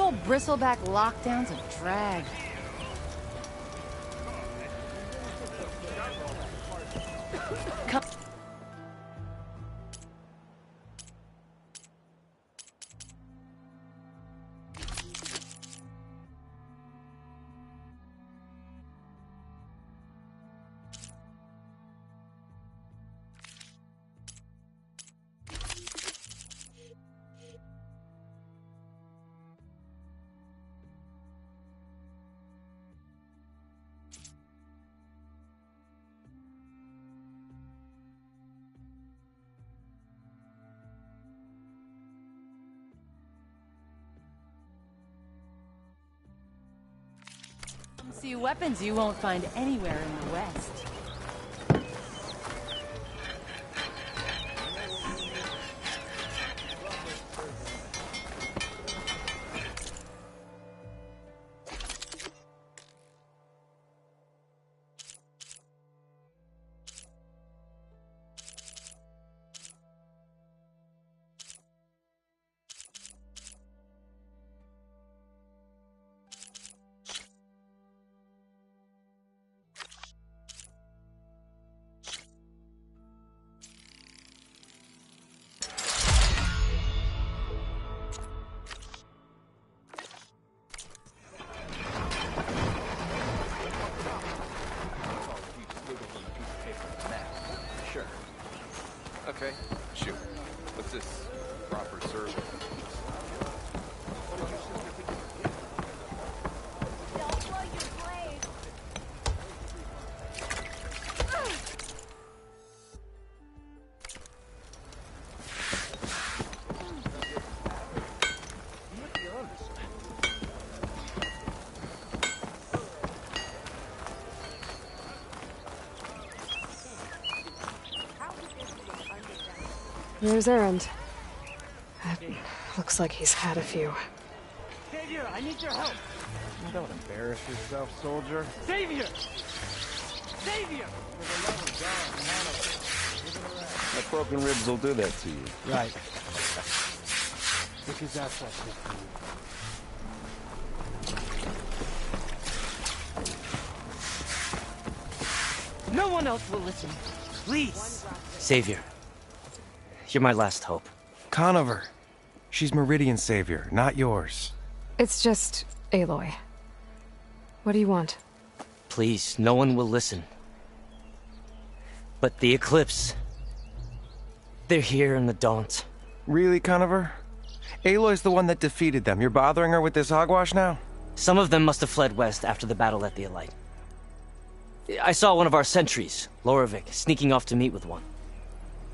whole bristleback lockdown's a drag. Come. See weapons you won't find anywhere in the West. Okay, shoot. What's this? Proper service? There's Erend. Looks like he's had a few. Xavier, I need your help! Don't embarrass yourself, soldier. Xavier! Xavier! That broken ribs will do that to you. Right. Because that's what's good for you. No one else will listen. Please! Savior. You're my last hope. Conover. She's Meridian's savior, not yours. It's just Aloy. What do you want? Please, no one will listen. But the Eclipse... they're here in the Daunt. Really, Conover? Aloy's the one that defeated them. You're bothering her with this hogwash now? Some of them must have fled west after the battle at the Elite. I saw one of our sentries, Loravik, sneaking off to meet with one.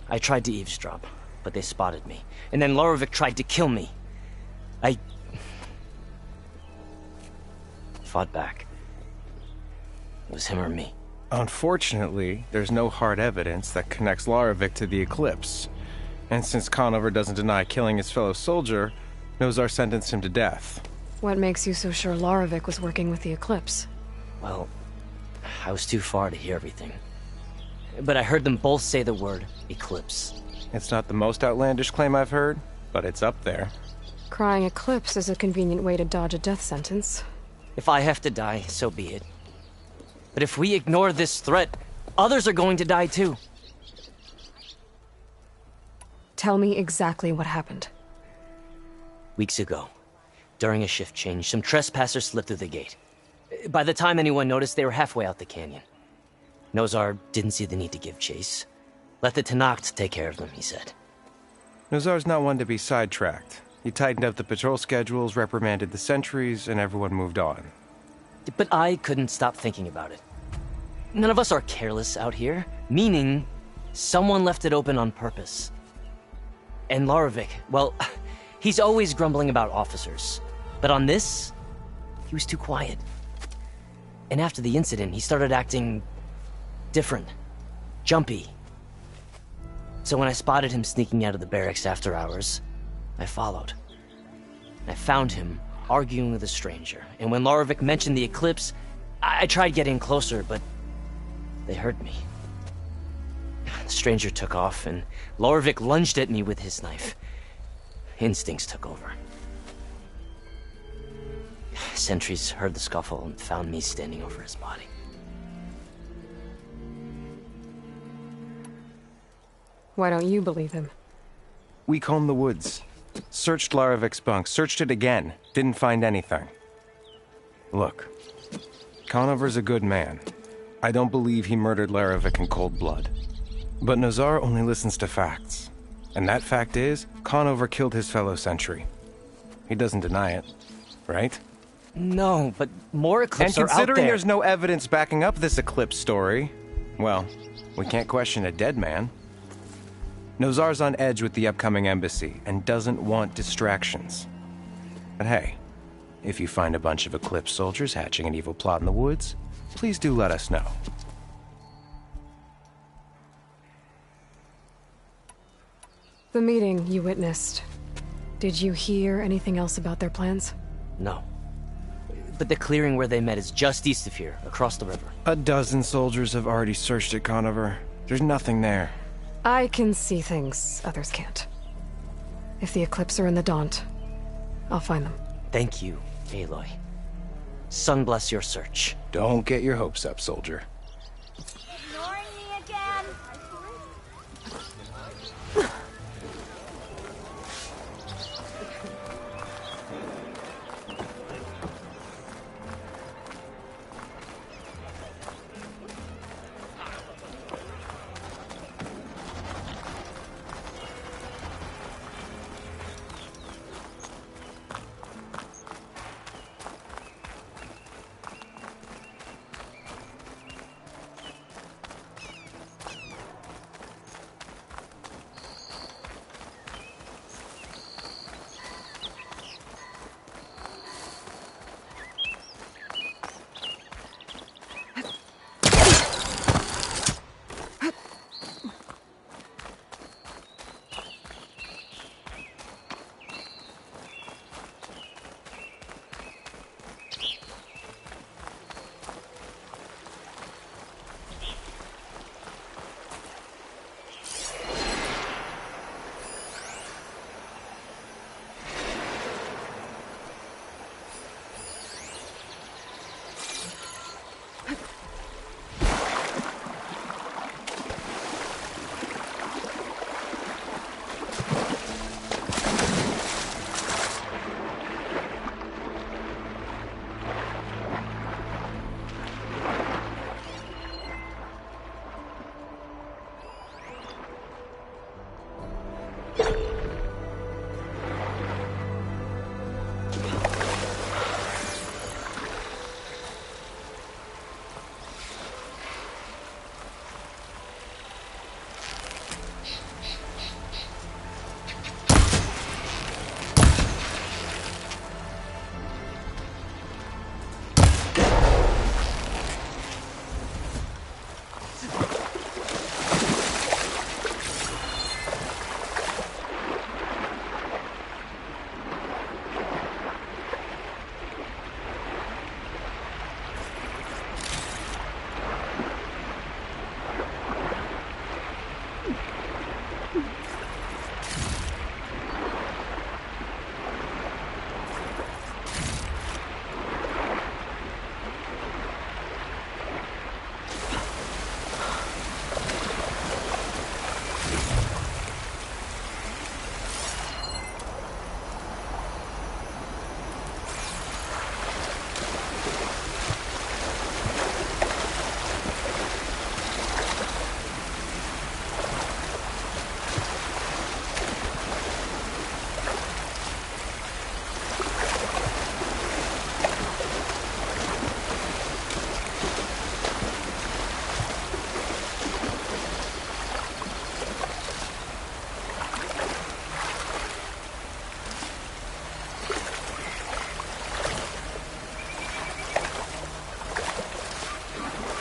I tried to eavesdrop, but they spotted me. And then Loravik tried to kill me. I... fought back. It was him or me. Unfortunately, there's no hard evidence that connects Loravik to the Eclipse. And since Conover doesn't deny killing his fellow soldier, Nozar sentenced him to death. What makes you so sure Loravik was working with the Eclipse? Well, I was too far to hear everything. But I heard them both say the word Eclipse. It's not the most outlandish claim I've heard, but it's up there. Crying Eclipse is a convenient way to dodge a death sentence. If I have to die, so be it. But if we ignore this threat, others are going to die too. Tell me exactly what happened. Weeks ago, during a shift change, some trespassers slipped through the gate. By the time anyone noticed, they were halfway out the canyon. Nozar didn't see the need to give chase. Let the Tenakth take care of them, he said. Nozar's not one to be sidetracked. He tightened up the patrol schedules, reprimanded the sentries, and everyone moved on. But I couldn't stop thinking about it. None of us are careless out here, meaning someone left it open on purpose. And Loravik, well, he's always grumbling about officers. But on this, he was too quiet. And after the incident, he started acting different, jumpy. So when I spotted him sneaking out of the barracks after hours, I followed. I found him arguing with a stranger, and when Loravik mentioned the Eclipse, I tried getting closer, but they heard me. The stranger took off, and Loravik lunged at me with his knife. Instincts took over. Sentries heard the scuffle and found me standing over his body. Why don't you believe him? We combed the woods. Searched Larovik's bunk. Searched it again. Didn't find anything. Look. Conover's a good man. I don't believe he murdered Larovik in cold blood. But Nazar only listens to facts. And that fact is, Conover killed his fellow sentry. He doesn't deny it, right? No, but more Eclipse And are out considering there. there's no evidence backing up this Eclipse story, well, we can't question a dead man. Nozar's on edge with the upcoming embassy and doesn't want distractions. But hey, if you find a bunch of Eclipse soldiers hatching an evil plot in the woods, please do let us know. The meeting you witnessed. Did you hear anything else about their plans? No. But the clearing where they met is just east of here, across the river. A dozen soldiers have already searched it, Conover. There's nothing there. I can see things others can't. If the Eclipse are in the Daunt, I'll find them. Thank you, Aloy. Sun bless your search. Don't get your hopes up, soldier. Ignoring me again?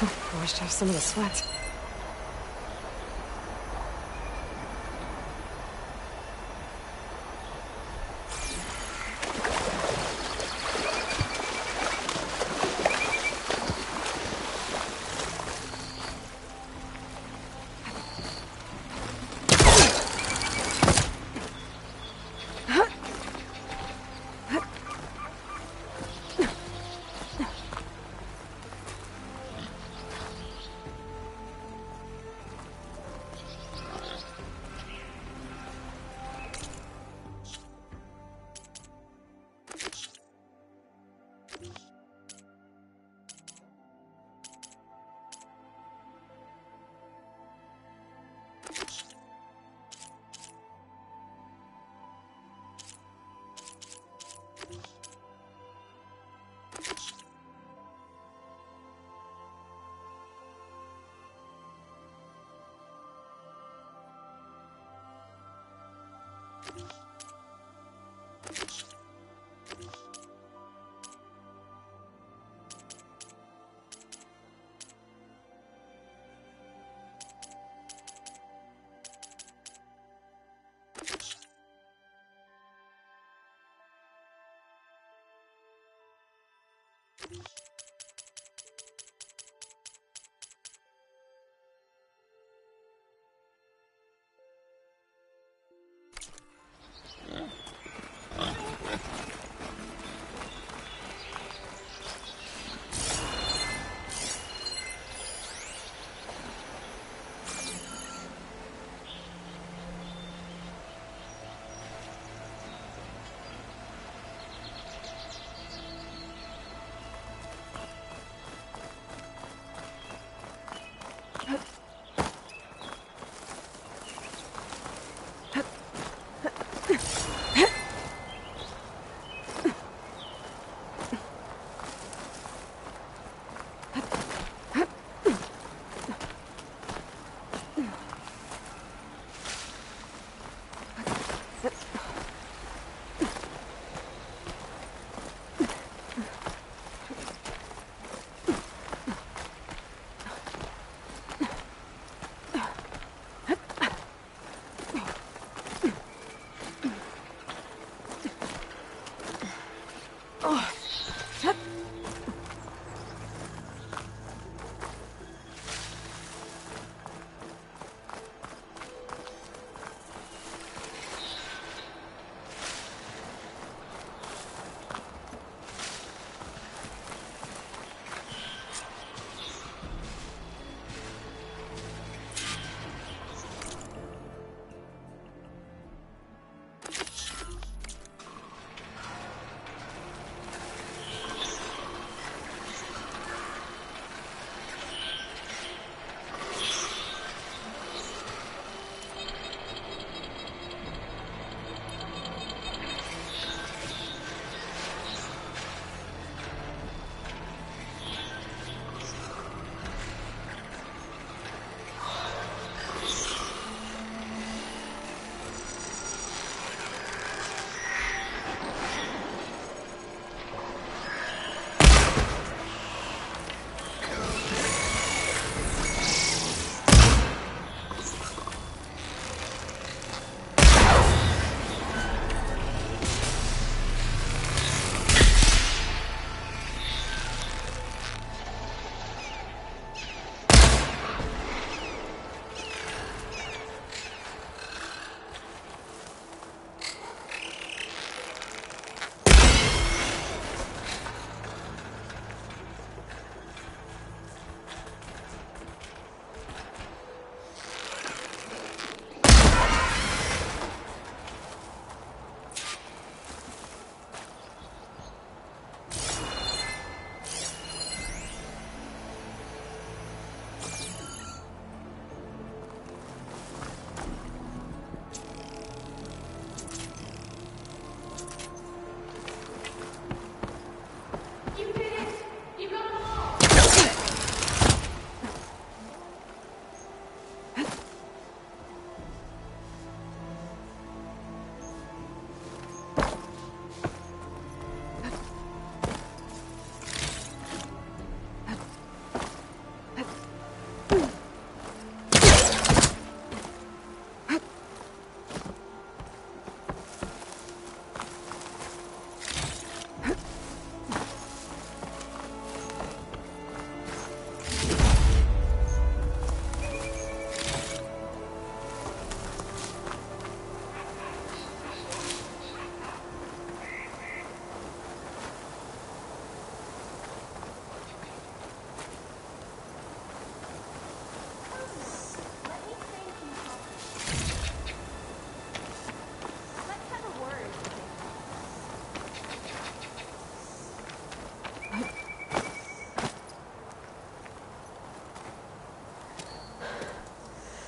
I wish to have some of the sweat.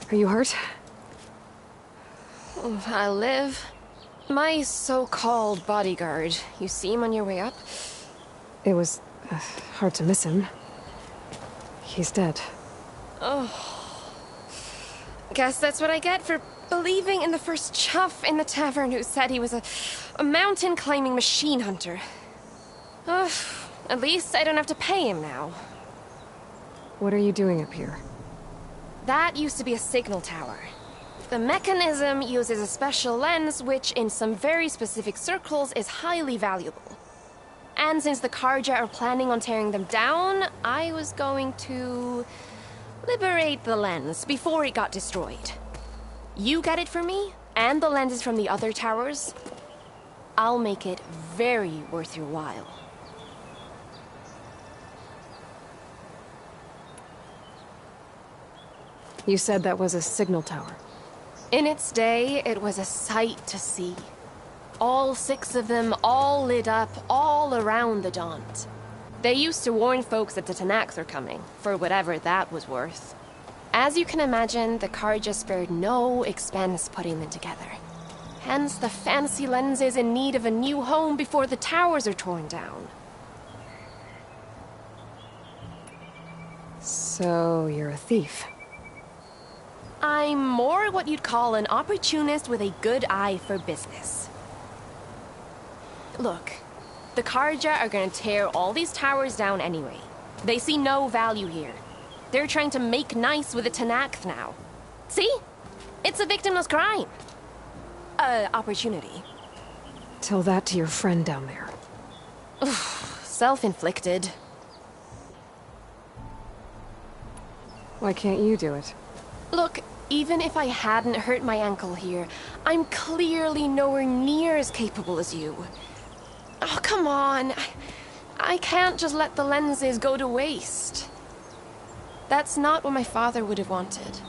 Are you hurt? I live. My so-called bodyguard. You see him on your way up? It was hard to miss him. He's dead. Oh. Guess that's what I get for believing in the first chuff in the tavern who said he was a mountain climbing machine hunter. Ugh, at least I don't have to pay him now. What are you doing up here? That used to be a signal tower. The mechanism uses a special lens which, in some very specific circles, is highly valuable. And since the Carja are planning on tearing them down, I was going to liberate the lens before it got destroyed. You get it for me, and the lenses from the other towers. I'll make it very worth your while. You said that was a signal tower. In its day, it was a sight to see. All 6 of them, all lit up, all around the Daunt. They used to warn folks that the Tanax are coming, for whatever that was worth. As you can imagine, the Carja spared no expense putting them together. Hence the fancy lenses in need of a new home before the towers are torn down. So, you're a thief. I'm more what you'd call an opportunist with a good eye for business. Look, the Carja are gonna tear all these towers down anyway. They see no value here. They're trying to make nice with the Tenakth now. See? It's a victimless crime. Opportunity. Tell that to your friend down there. Self-inflicted. Why can't you do it? Look, even if I hadn't hurt my ankle here, I'm clearly nowhere near as capable as you. Oh, come on. I can't just let the lenses go to waste. That's not what my father would have wanted.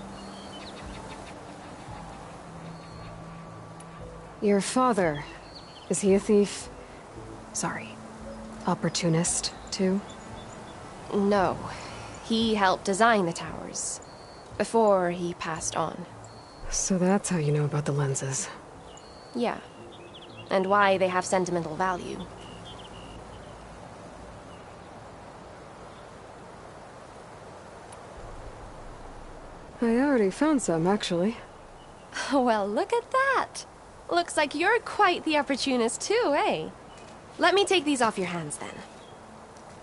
Your father, is he a thief? Sorry, opportunist, too? No. He helped design the towers. Before he passed on. So that's how you know about the lenses. Yeah. And why they have sentimental value. I already found some, actually. Well, look at that. Looks like you're quite the opportunist too, eh? Let me take these off your hands then.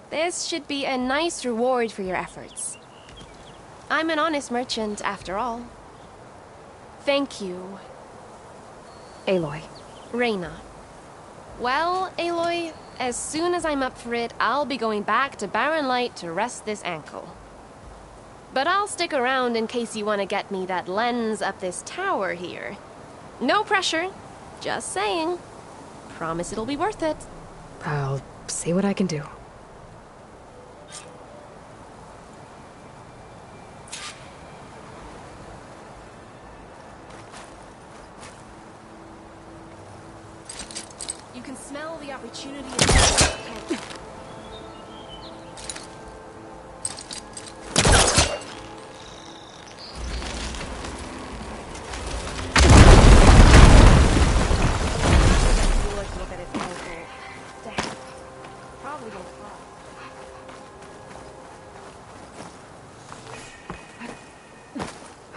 This should be a nice reward for your efforts. I'm an honest merchant, after all. Thank you. Aloy. Reyna. Well, Aloy, as soon as I'm up for it, I'll be going back to Barren Light to rest this ankle. But I'll stick around in case you want to get me that lens up this tower here. No pressure. Just saying. Promise it'll be worth it. I'll see what I can do. You can smell the opportunity.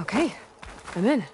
Okay, I'm in.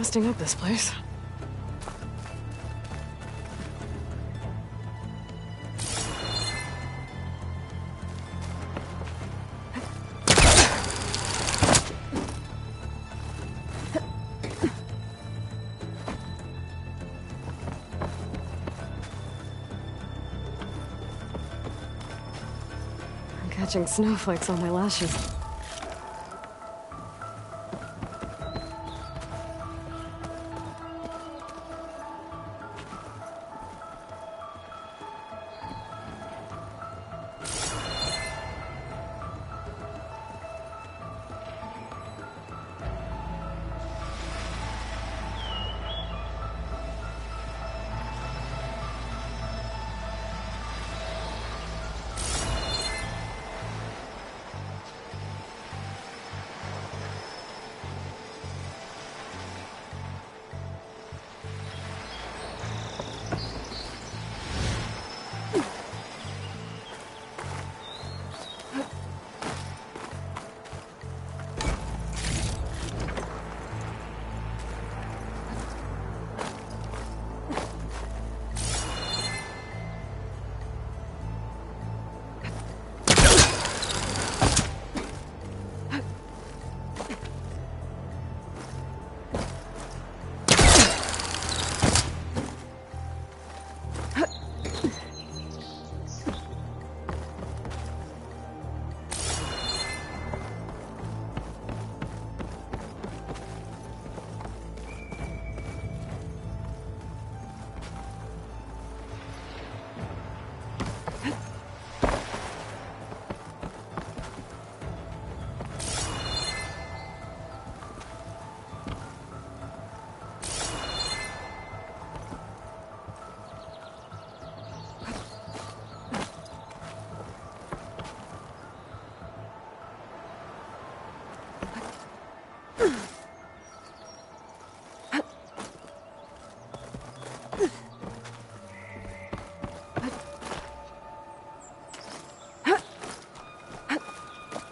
busting up this place. I'm catching snowflakes on my lashes.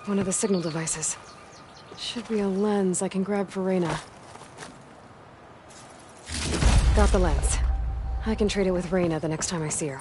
One of the signal devices. Should be a lens I can grab for Reyna. Got the lens. I can trade it with Reyna the next time I see her.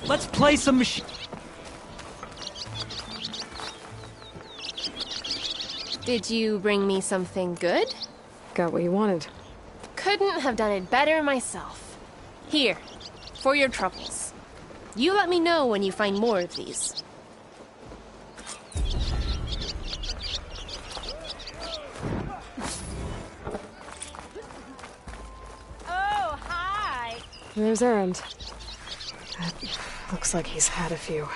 Let's play some machine. Did you bring me something good? Got what you wanted. Couldn't have done it better myself. Here, for your troubles. You let me know when you find more of these. Oh, There's Erend. It looks like he's had a few.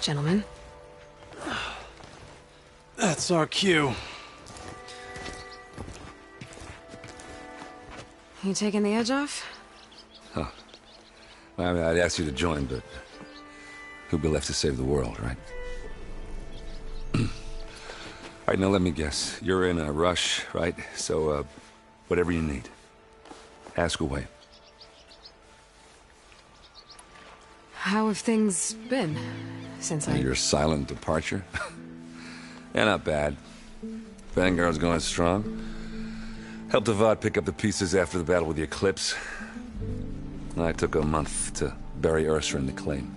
Gentlemen. That's our cue. You taking the edge off? Huh. Well, I mean, I'd ask you to join, but who'd be left to save the world, right? All right, now let me guess. You're in a rush, right? So, whatever you need, ask away. How have things been since Your silent departure? Yeah, not bad. Vanguard's going strong. Helped Avad pick up the pieces after the battle with the Eclipse. I took a month to bury Ursa in the claim.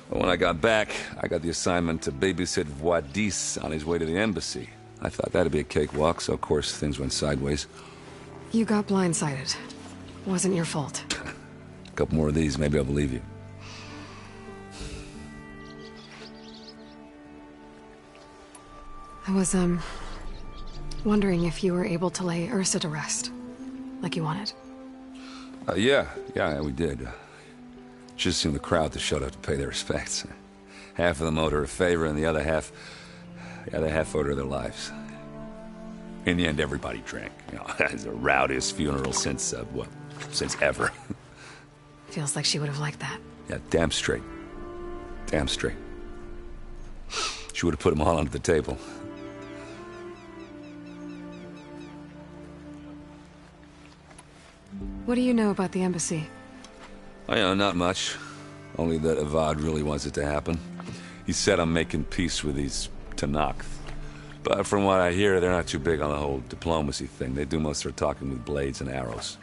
But when I got back, I got the assignment to babysit Wadis on his way to the embassy. I thought that'd be a cakewalk, so of course things went sideways. You got blindsided. Wasn't your fault. A couple more of these, maybe I'll believe you. I was, wondering if you were able to lay Ursa to rest, like you wanted. Yeah, we did. Just seemed the crowd that showed up to pay their respects. Half of them owed her a favor, and the other half owed her their lives. In the end, everybody drank. You know, it's the rowdiest funeral since ever. Feels like she would have liked that. Yeah, damn straight. Damn straight. She would have put them all under the table. What do you know about the embassy? I know, not much. Only that Avad really wants it to happen. He said I'm making peace with these Tenakth. But from what I hear, they're not too big on the whole diplomacy thing. They do most of their talking with blades and arrows.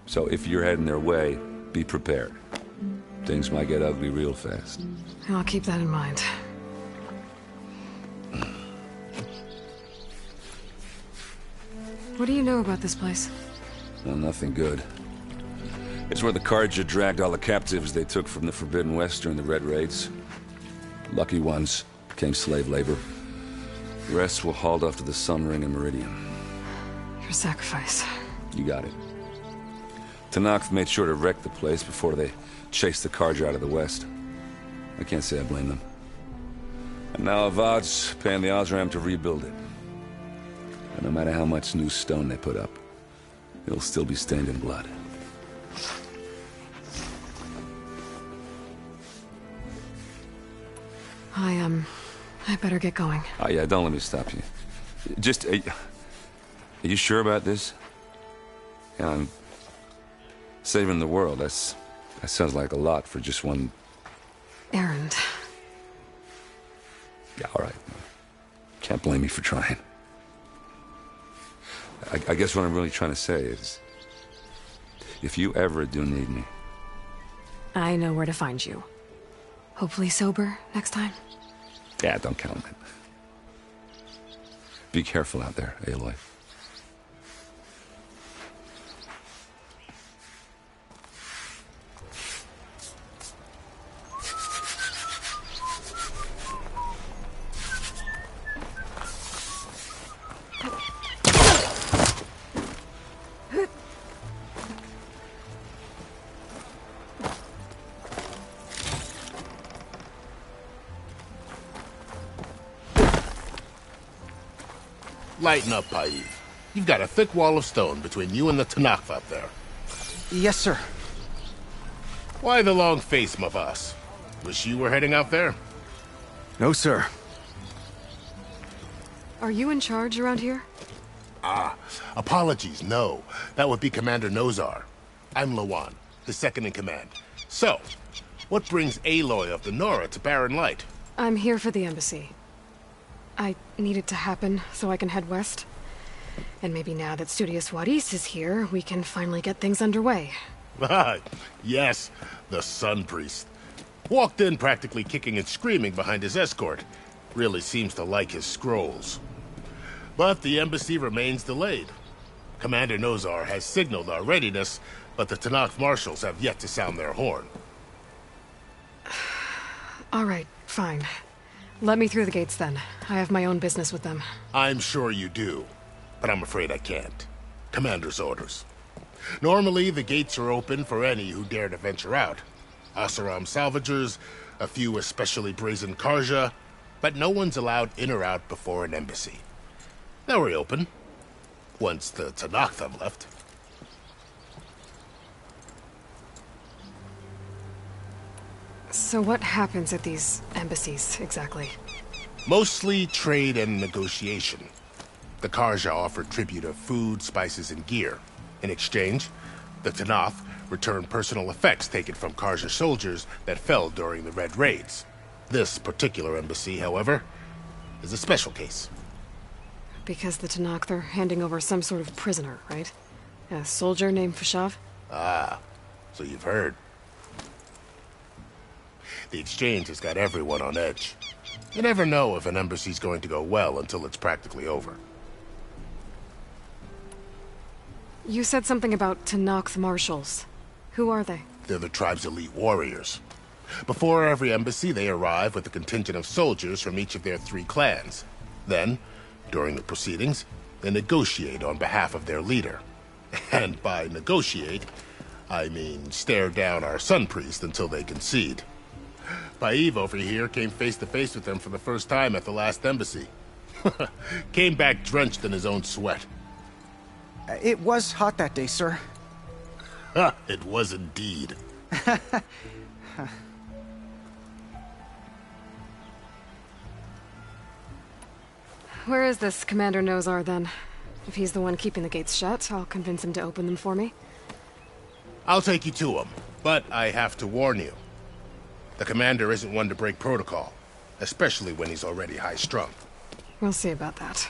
So if you're heading their way, be prepared. Things might get ugly real fast. I'll keep that in mind. What do you know about this place? Well, nothing good. It's where the Carja dragged all the captives they took from the Forbidden West during the Red Raids. Lucky ones became slave labor. The rest were hauled off to the Sun Ring and Meridian. Your sacrifice. You got it. Tenakth made sure to wreck the place before they chased the Carja out of the West. I can't say I blame them. And now Avad's paying the Osram to rebuild it. And no matter how much new stone they put up, it'll still be stained in blood. I better get going. Oh yeah, don't let me stop you. Just, are you sure about this? Yeah, I'm saving the world. That sounds like a lot for just one errand. Yeah, all right. Can't blame me for trying. I guess what I'm really trying to say is, if you ever do need me... I know where to find you. Hopefully sober next time. Yeah, don't count on it. Be careful out there, Aloy. Lighten up, Paiv. You've got a thick wall of stone between you and the Tenakth up there. Yes, sir. Why the long face, Mavas? Wish you were heading out there? No, sir. Are you in charge around here? Apologies, no. That would be Commander Nozar. I'm Lawan, the second in command. So, what brings Aloy of the Nora to Barren Light? I'm here for the embassy. I need it to happen so I can head west. And maybe now that Studious Wadis is here, we can finally get things underway. Yes, the Sun Priest. Walked in practically kicking and screaming behind his escort. Really seems to like his scrolls. But the embassy remains delayed. Commander Nozar has signaled our readiness, but the Tenakth marshals have yet to sound their horn. All right, fine. Let me through the gates then. I have my own business with them. I'm sure you do, but I'm afraid I can't. Commander's orders. Normally, the gates are open for any who dare to venture out. Oseram salvagers, a few especially brazen Karja, but no one's allowed in or out before an embassy. They'll reopen, once the Tenakth have left. So what happens at these embassies, exactly? Mostly trade and negotiation. The Karja offer tribute of food, spices, and gear. In exchange, the Tenakth return personal effects taken from Karja soldiers that fell during the Red Raids. This particular embassy, however, is a special case. Because the Tenakth are handing over some sort of prisoner, right? A soldier named Fashav? Ah, so you've heard. The exchange has got everyone on edge. You never know if an embassy's going to go well until it's practically over. You said something about Tenakth marshals. Who are they? They're the tribe's elite warriors. Before every embassy, they arrive with a contingent of soldiers from each of their 3 clans. Then, during the proceedings, they negotiate on behalf of their leader. And by negotiate, I mean stare down our Sun Priest until they concede. Paiv over here came face to face with them for the first time at the last embassy. Came back drenched in his own sweat. It was hot that day, sir. It was indeed. Where is this Commander Nozar, then? If he's the one keeping the gates shut, I'll convince him to open them for me. I'll take you to him, but I have to warn you. The commander isn't one to break protocol, especially when he's already high-strung. We'll see about that.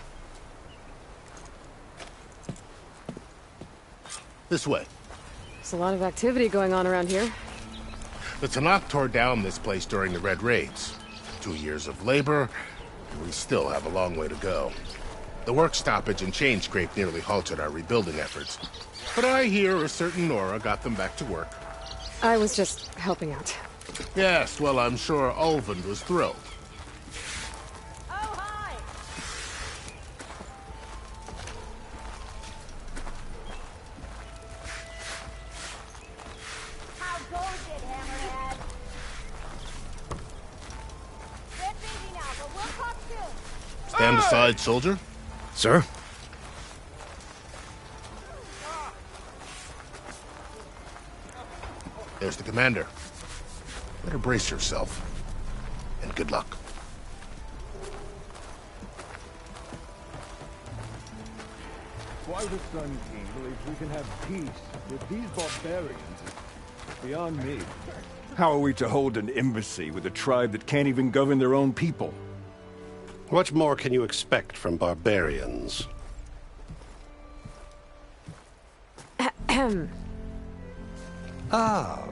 This way. There's a lot of activity going on around here. The Tenakth tore down this place during the Red Raids. 2 years of labor, and we still have a long way to go. The work stoppage and chain scrape nearly halted our rebuilding efforts. But I hear a certain Nora got them back to work. I was just helping out. Yes, well, I'm sure Ulvund was thrilled. Oh, hi! How goes it, Hammerhead? Get busy now, but we'll talk soon. Stand aside, soldier. Sir? There's the commander. Better brace yourself. And good luck. Why the Sun King believes we can have peace with these barbarians is beyond me. How are we to hold an embassy with a tribe that can't even govern their own people? What more can you expect from barbarians? Ahem. Ah.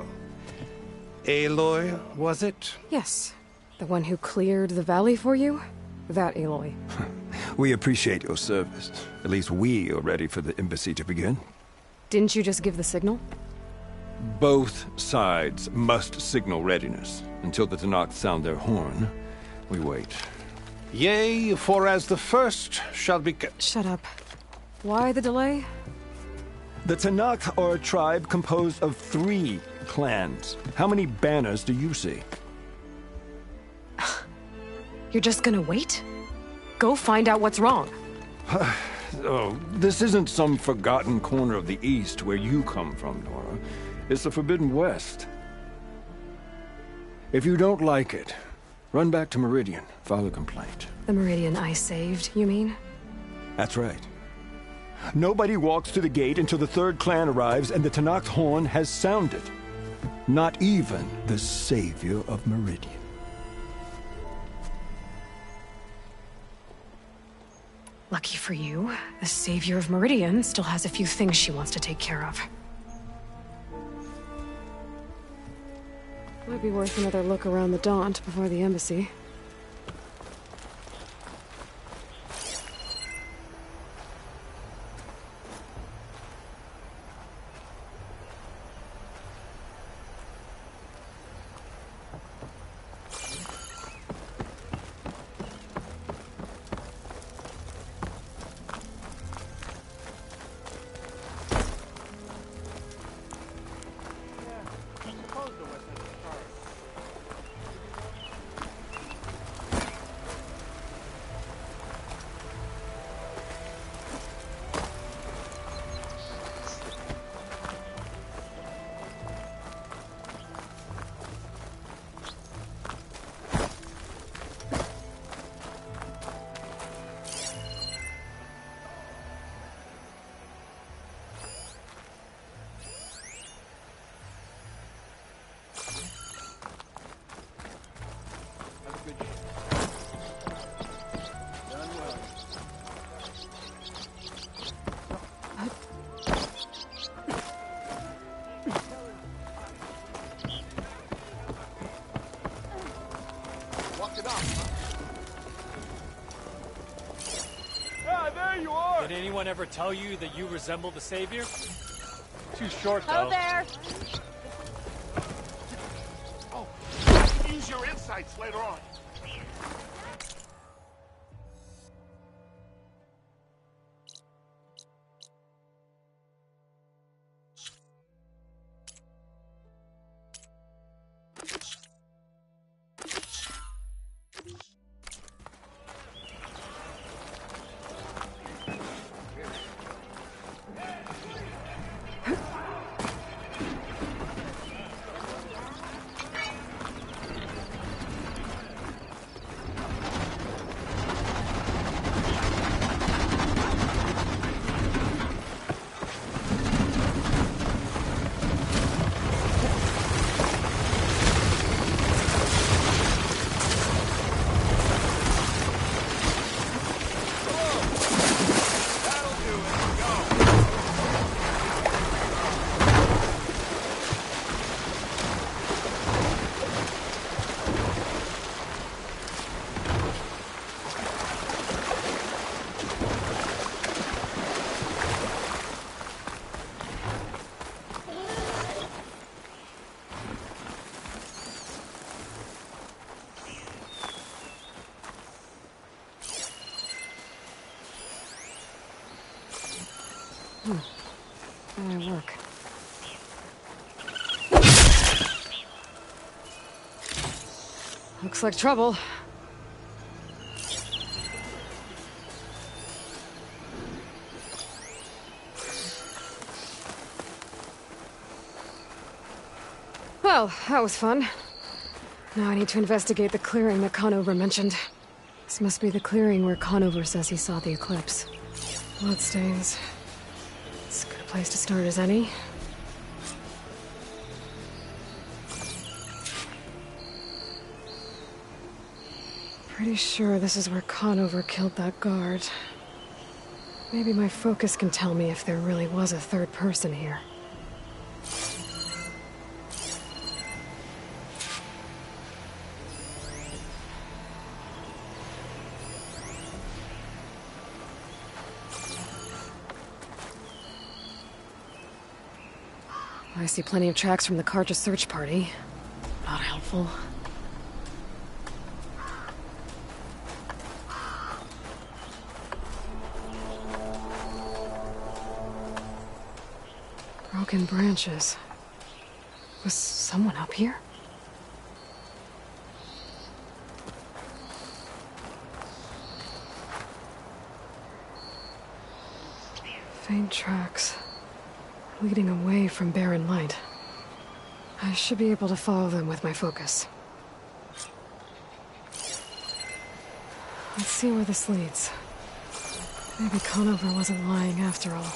Aloy, was it? Yes. The one who cleared the valley for you? That Aloy. We appreciate your service. At least we are ready for the embassy to begin. Didn't you just give the signal? Both sides must signal readiness. Until the Tenakth sound their horn, we wait. Yea, for as the first shall be... Shut up. Why the delay? The Tenakth are a tribe composed of 3 clans. How many banners do you see? You're just gonna wait? Go find out what's wrong. Oh, this isn't some forgotten corner of the East where you come from, Nora. It's the Forbidden West. If you don't like it, run back to Meridian, file a complaint. The Meridian I saved, you mean? That's right. Nobody walks to the gate until the 3rd clan arrives and the Tenakth horn has sounded. Not even the savior of Meridian. Lucky for you, the savior of Meridian still has a few things she wants to take care of. Might be worth another look around the Daunt before the embassy. Did anyone ever tell you that you resemble the Savior? Too short, though. Oh, there! Oh, use your insights later on. How do I work? Looks like trouble. Well, that was fun. Now I need to investigate the clearing that Conover mentioned. This must be the clearing where Conover says he saw the eclipse. Bloodstains. It's a good place to start as any. Pretty sure this is where Conover killed that guard. Maybe my focus can tell me if there really was a third person here. I see plenty of tracks from the Karja search party. Not helpful. Broken branches. Was someone up here? Faint tracks. Leading away from Barren Light. I should be able to follow them with my focus. Let's see where this leads. Maybe Conover wasn't lying after all.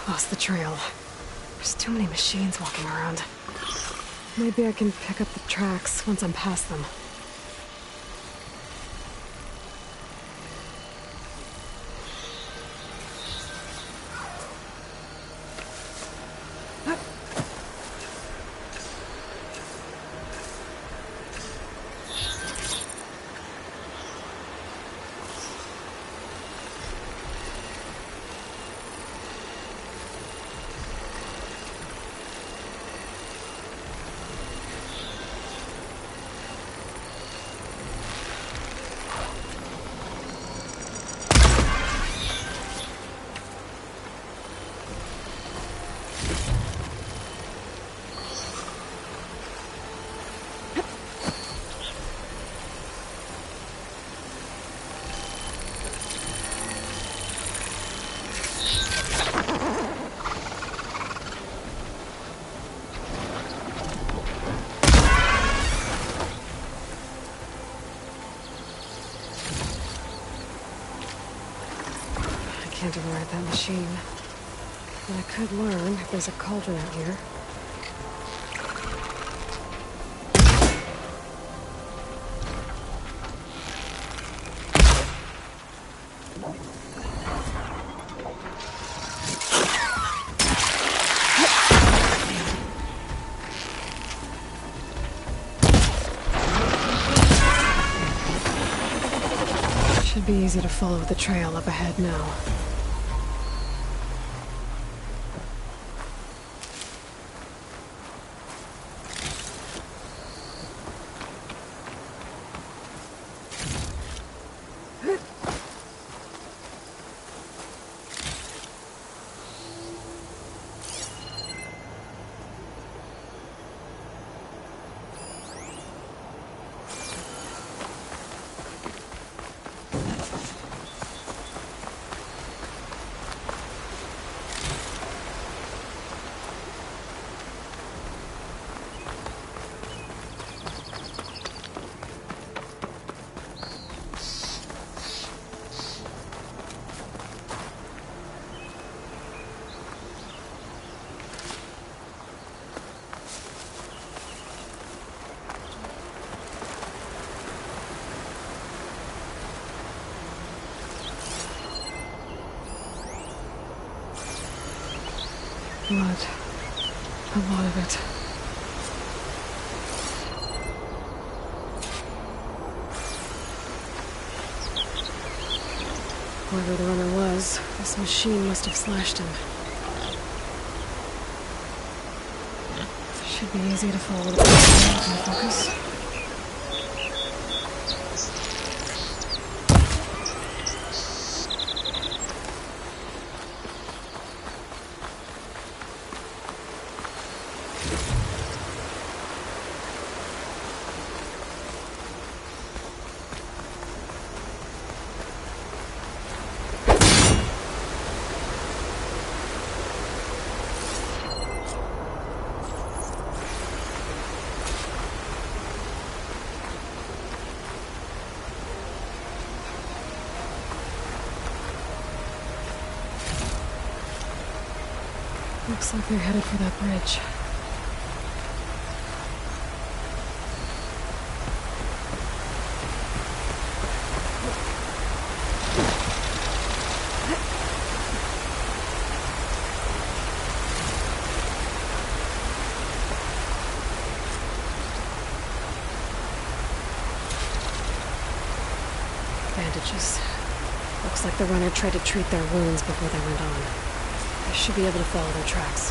Lost the trail. There's too many machines walking around. Maybe I can pick up the tracks once I'm past them. Can't override that machine. But I could learn if there's a cauldron out here. Should be easy to follow the trail up ahead now. Blood. A lot of it. Whoever the runner was, this machine must have slashed him. Should be easy to follow the focus. Looks like they're headed for that bridge. Bandages. Looks like the runner tried to treat their wounds before they went on. I should be able to follow their tracks.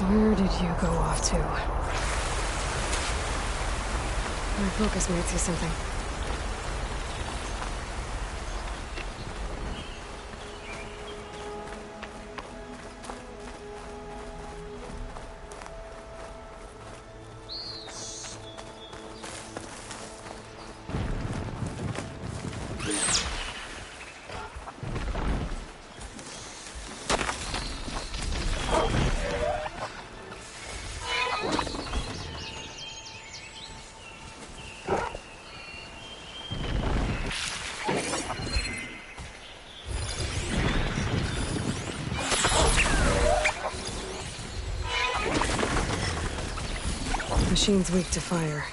Where did you go off to? My focus might see something. Machine's weak to fire.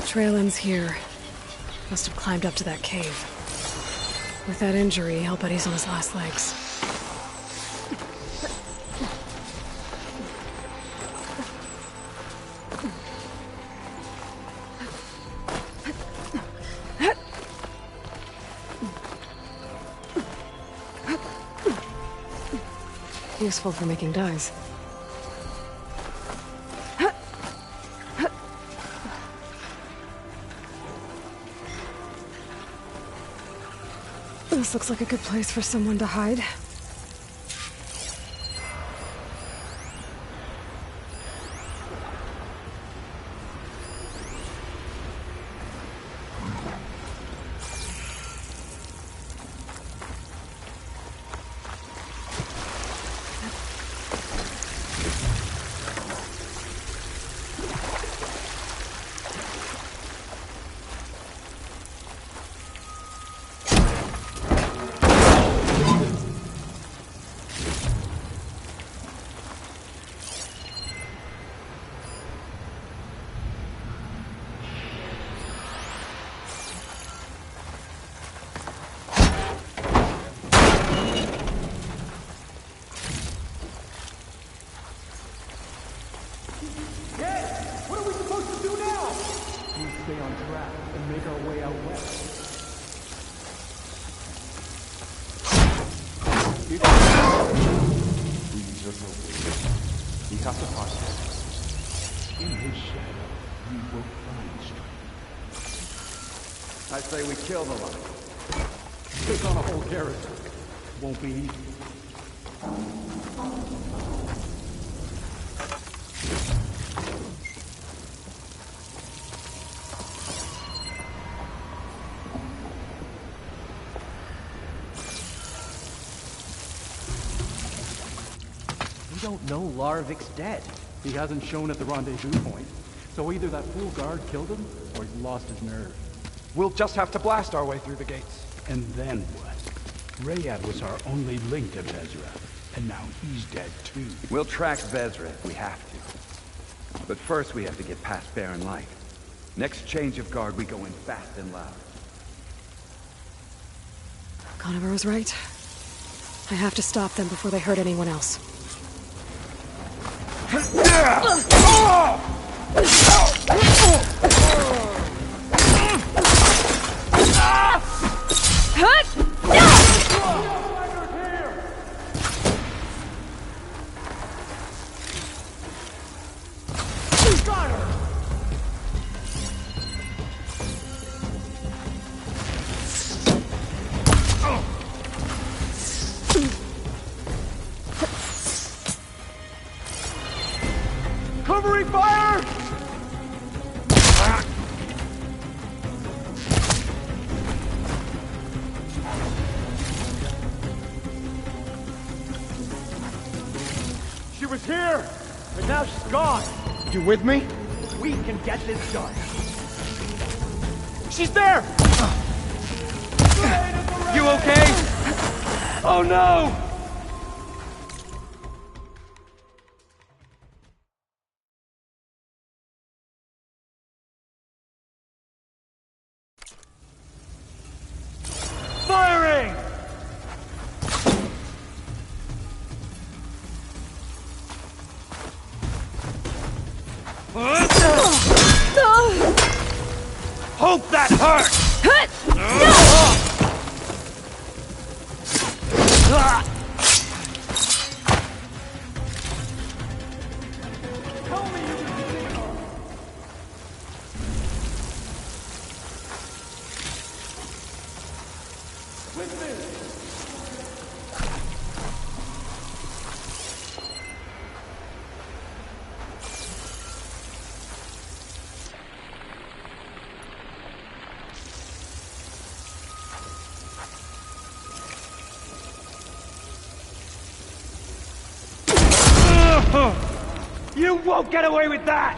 Trail ends here. Must have climbed up to that cave. With that injury, I'll bet he's on his last legs. Useful for making dyes. This looks like a good place for someone to hide. I say we kill the lot. Take on a whole garrison. Won't be easy. We don't know Larvik's dead. He hasn't shown at the rendezvous point. So either that fool guard killed him, or he's lost his nerve. We'll just have to blast our way through the gates. And then what? Rayad was our only link to Vezra, and now he's dead too. We'll track Vezra if we have to. But first we have to get past Barren Light. Next change of guard, we go in fast and loud. Conover was right. I have to stop them before they hurt anyone else. Covering fire! She was here, but now she's gone. You with me? We can get this done. She's there! You okay? Oh no! Firing! Hope that hurt! You won't get away with that!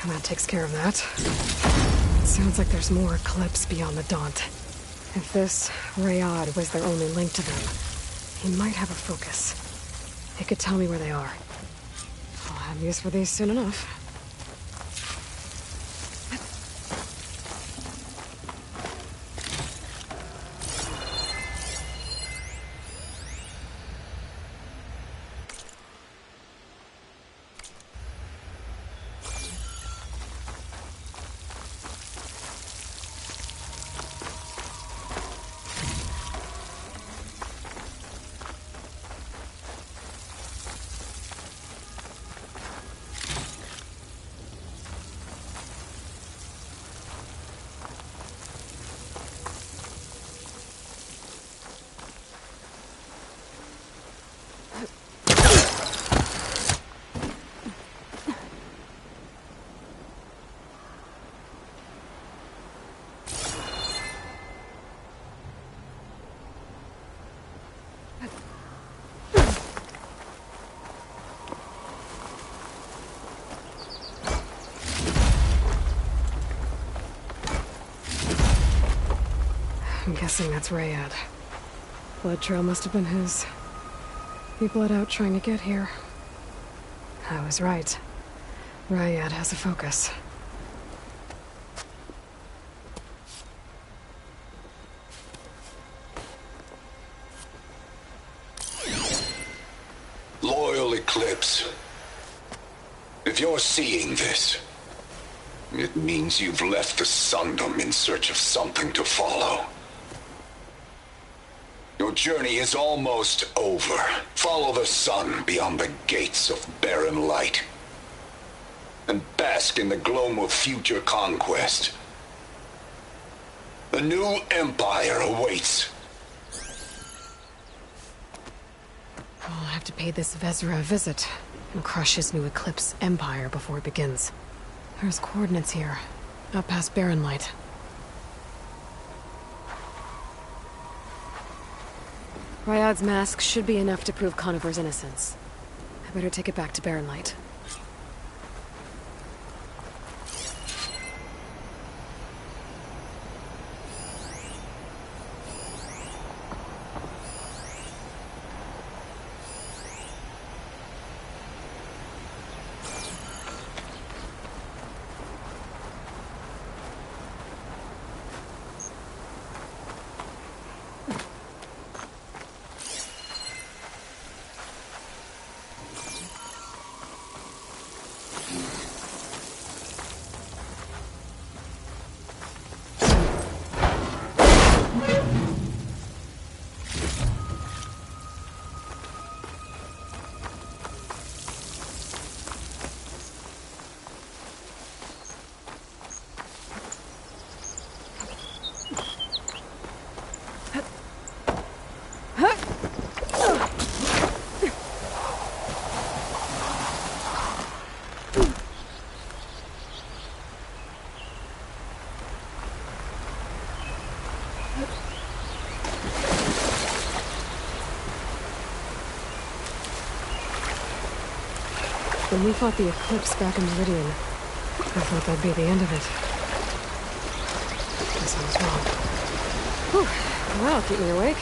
And that takes care of that. Sounds like there's more Eclipse beyond the Daunt. If this Rayad was their only link to them, he might have a focus. He could tell me where they are. I'll have use for these soon enough. I'm guessing that's Rayad. Blood trail must have been his. He bled out trying to get here. I was right. Rayad has a focus. Loyal Eclipse. If you're seeing this, it means you've left the Sundom in search of something to follow. Your journey is almost over. Follow the sun beyond the gates of barren light. And bask in the gloam of future conquest. A new empire awaits. I'll have to pay this Vezra a visit and crush his new Eclipse empire before it begins. There's coordinates here. Up past Barren Light. Ryad's mask should be enough to prove Conover's innocence. I better take it back to Barren Light. When we fought the Eclipse back in Meridian, I thought that'd be the end of it. Guess I was wrong. Whew. That'll keep me awake.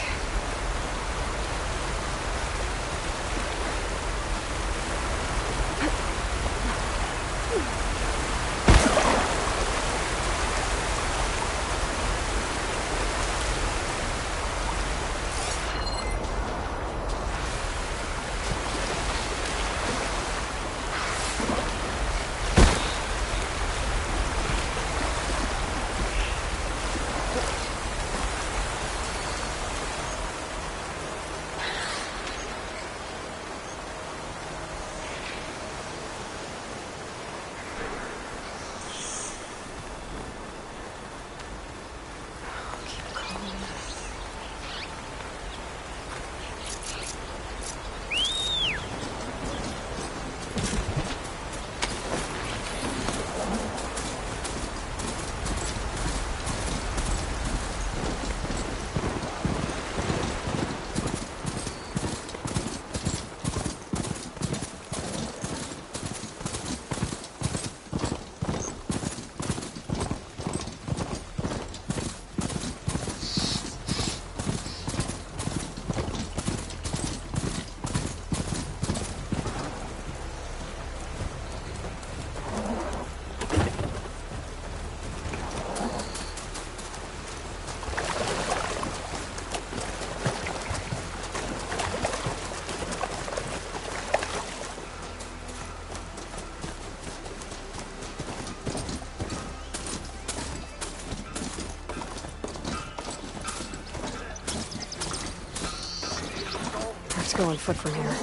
Go on foot from here.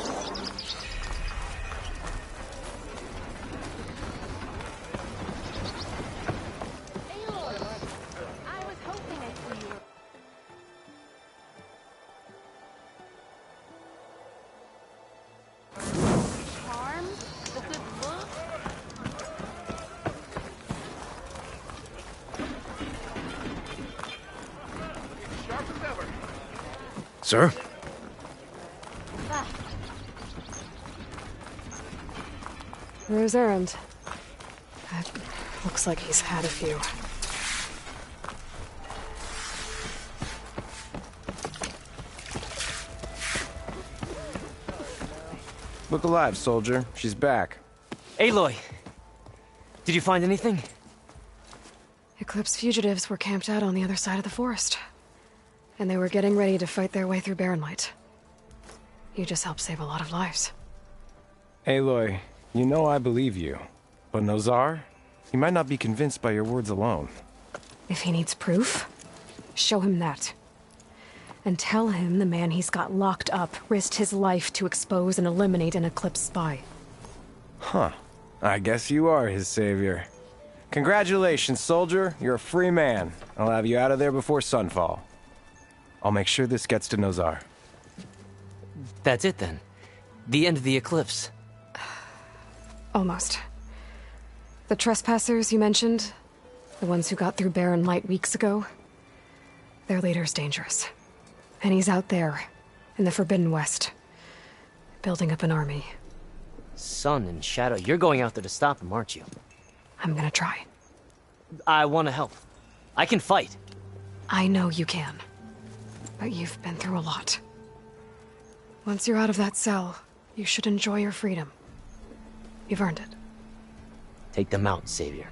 Sir? Where's Erend? Looks like he's had a few. Look alive, soldier. She's back. Aloy! Did you find anything? Eclipse fugitives were camped out on the other side of the forest. And they were getting ready to fight their way through Barren Light. You just helped save a lot of lives. Aloy, you know I believe you. But Nozar? He might not be convinced by your words alone. If he needs proof, show him that. And tell him the man he's got locked up risked his life to expose and eliminate an Eclipse spy. Huh. I guess you are his savior. Congratulations, soldier. You're a free man. I'll have you out of there before sunfall. I'll make sure this gets to Nozar. That's it then. The end of the Eclipse. Almost. The trespassers you mentioned, The ones who got through Barren Light weeks ago. Their leader's dangerous. And he's out there, in the Forbidden West, building up an army. Sun and Shadow, you're going out there to stop him, aren't you? I'm gonna try. I want to help. I can fight. I know you can. But you've been through a lot. Once you're out of that cell, you should enjoy your freedom. You've earned it. Take them out, Savior.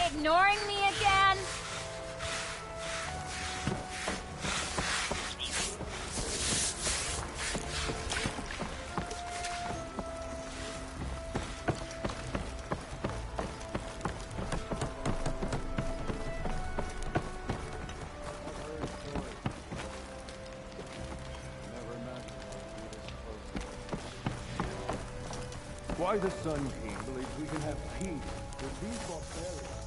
Ignoring me again? Why the Sun King believes we can have peace with these barbarians.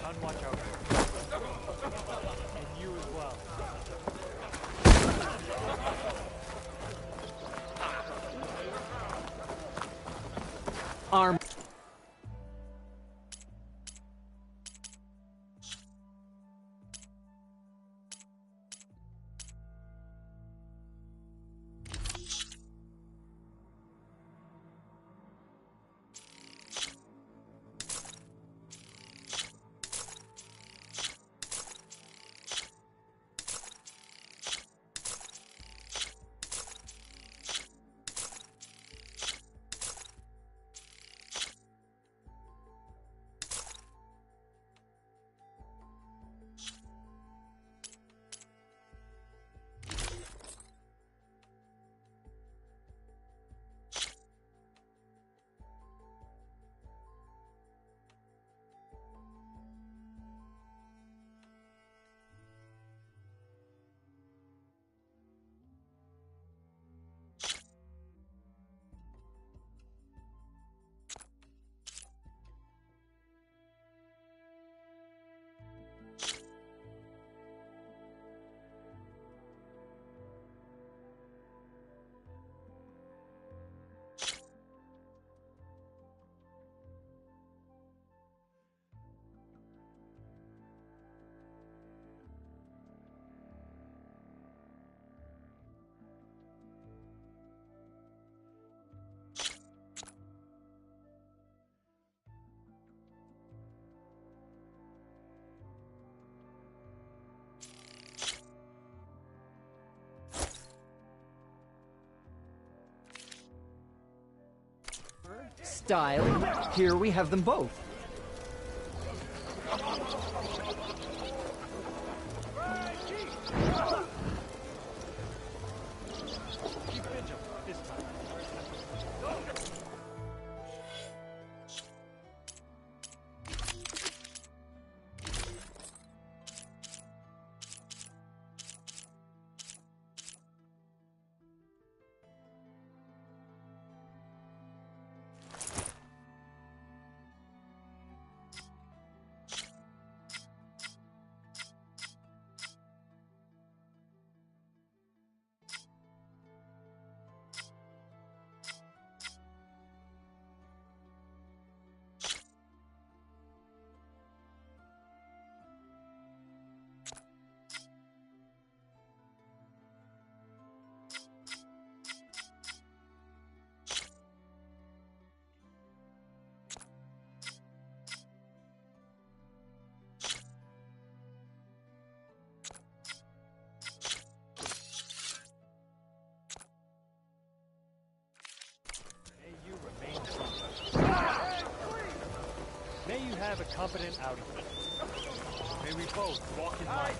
Sun, watch out. And you as well. Arm. style. Here we have them both. May you have a competent outing. May we both walk in line.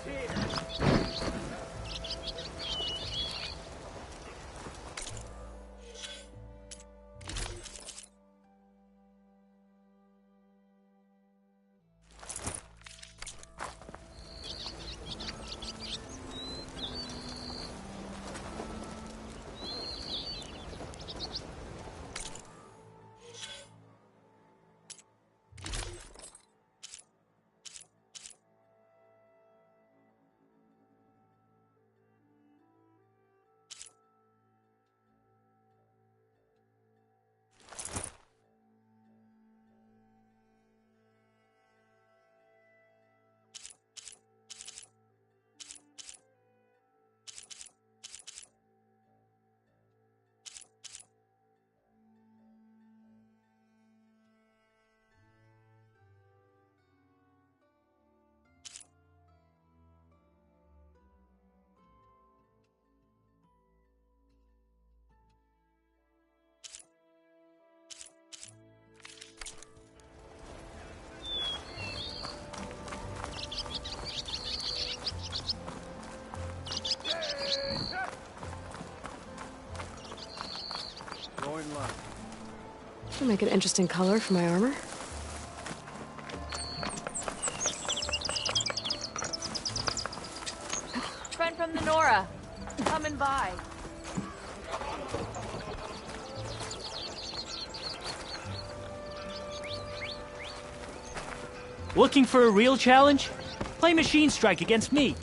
That'll make an interesting color for my armor. Friend from the Nora. Coming by. Looking for a real challenge? Play Machine Strike against me.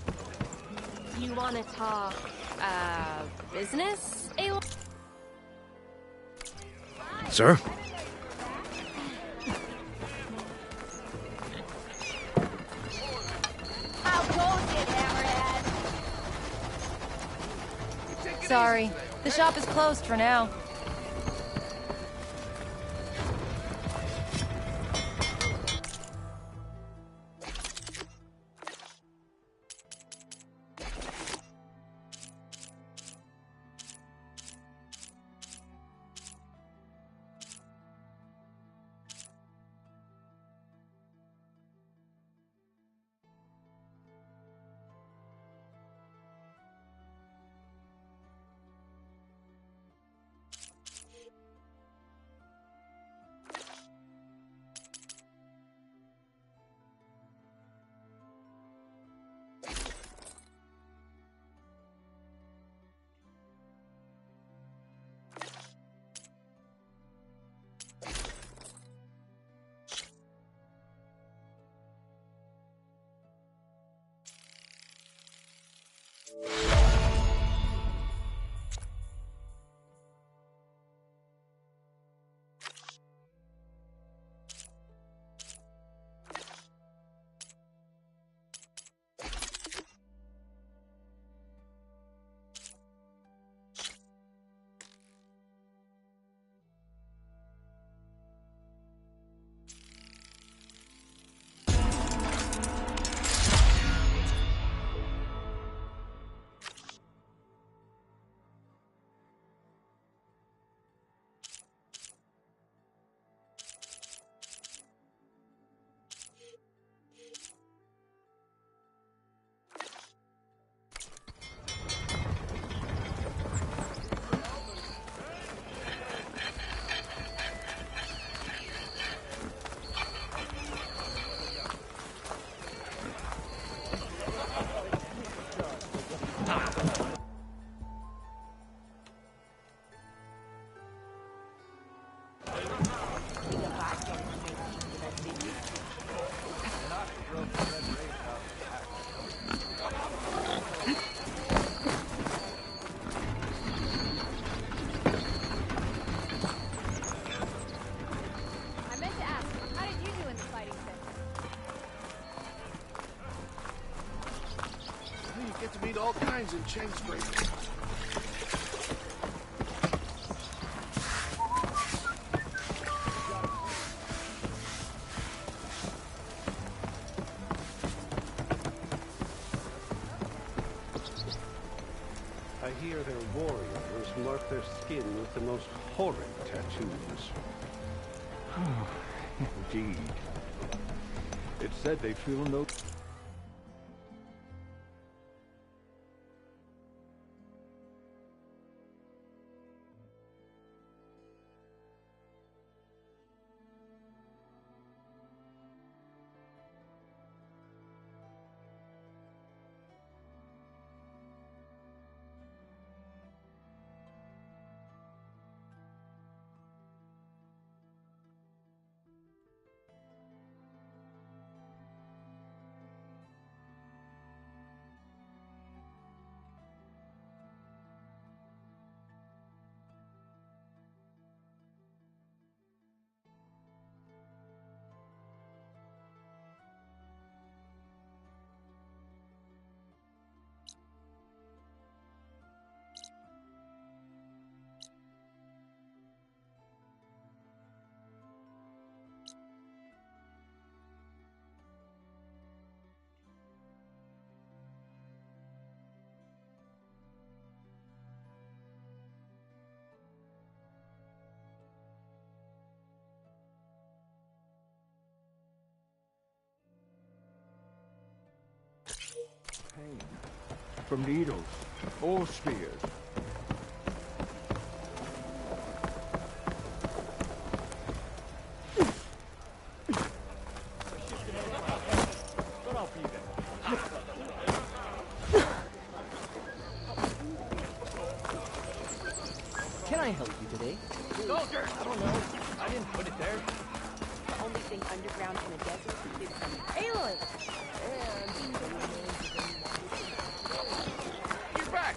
Do you want to talk, business, Aloy? Sir? Sorry, the shop is closed for now. get to meet all kinds of chain scrapers. I hear their warriors mark their skin with the most horrid tattoos. Indeed. It said they feel no... pain from needles or spears. Can I help you today? Soldier! I don't know. I didn't put it there. The only thing underground in a desert is some aliens. You're back!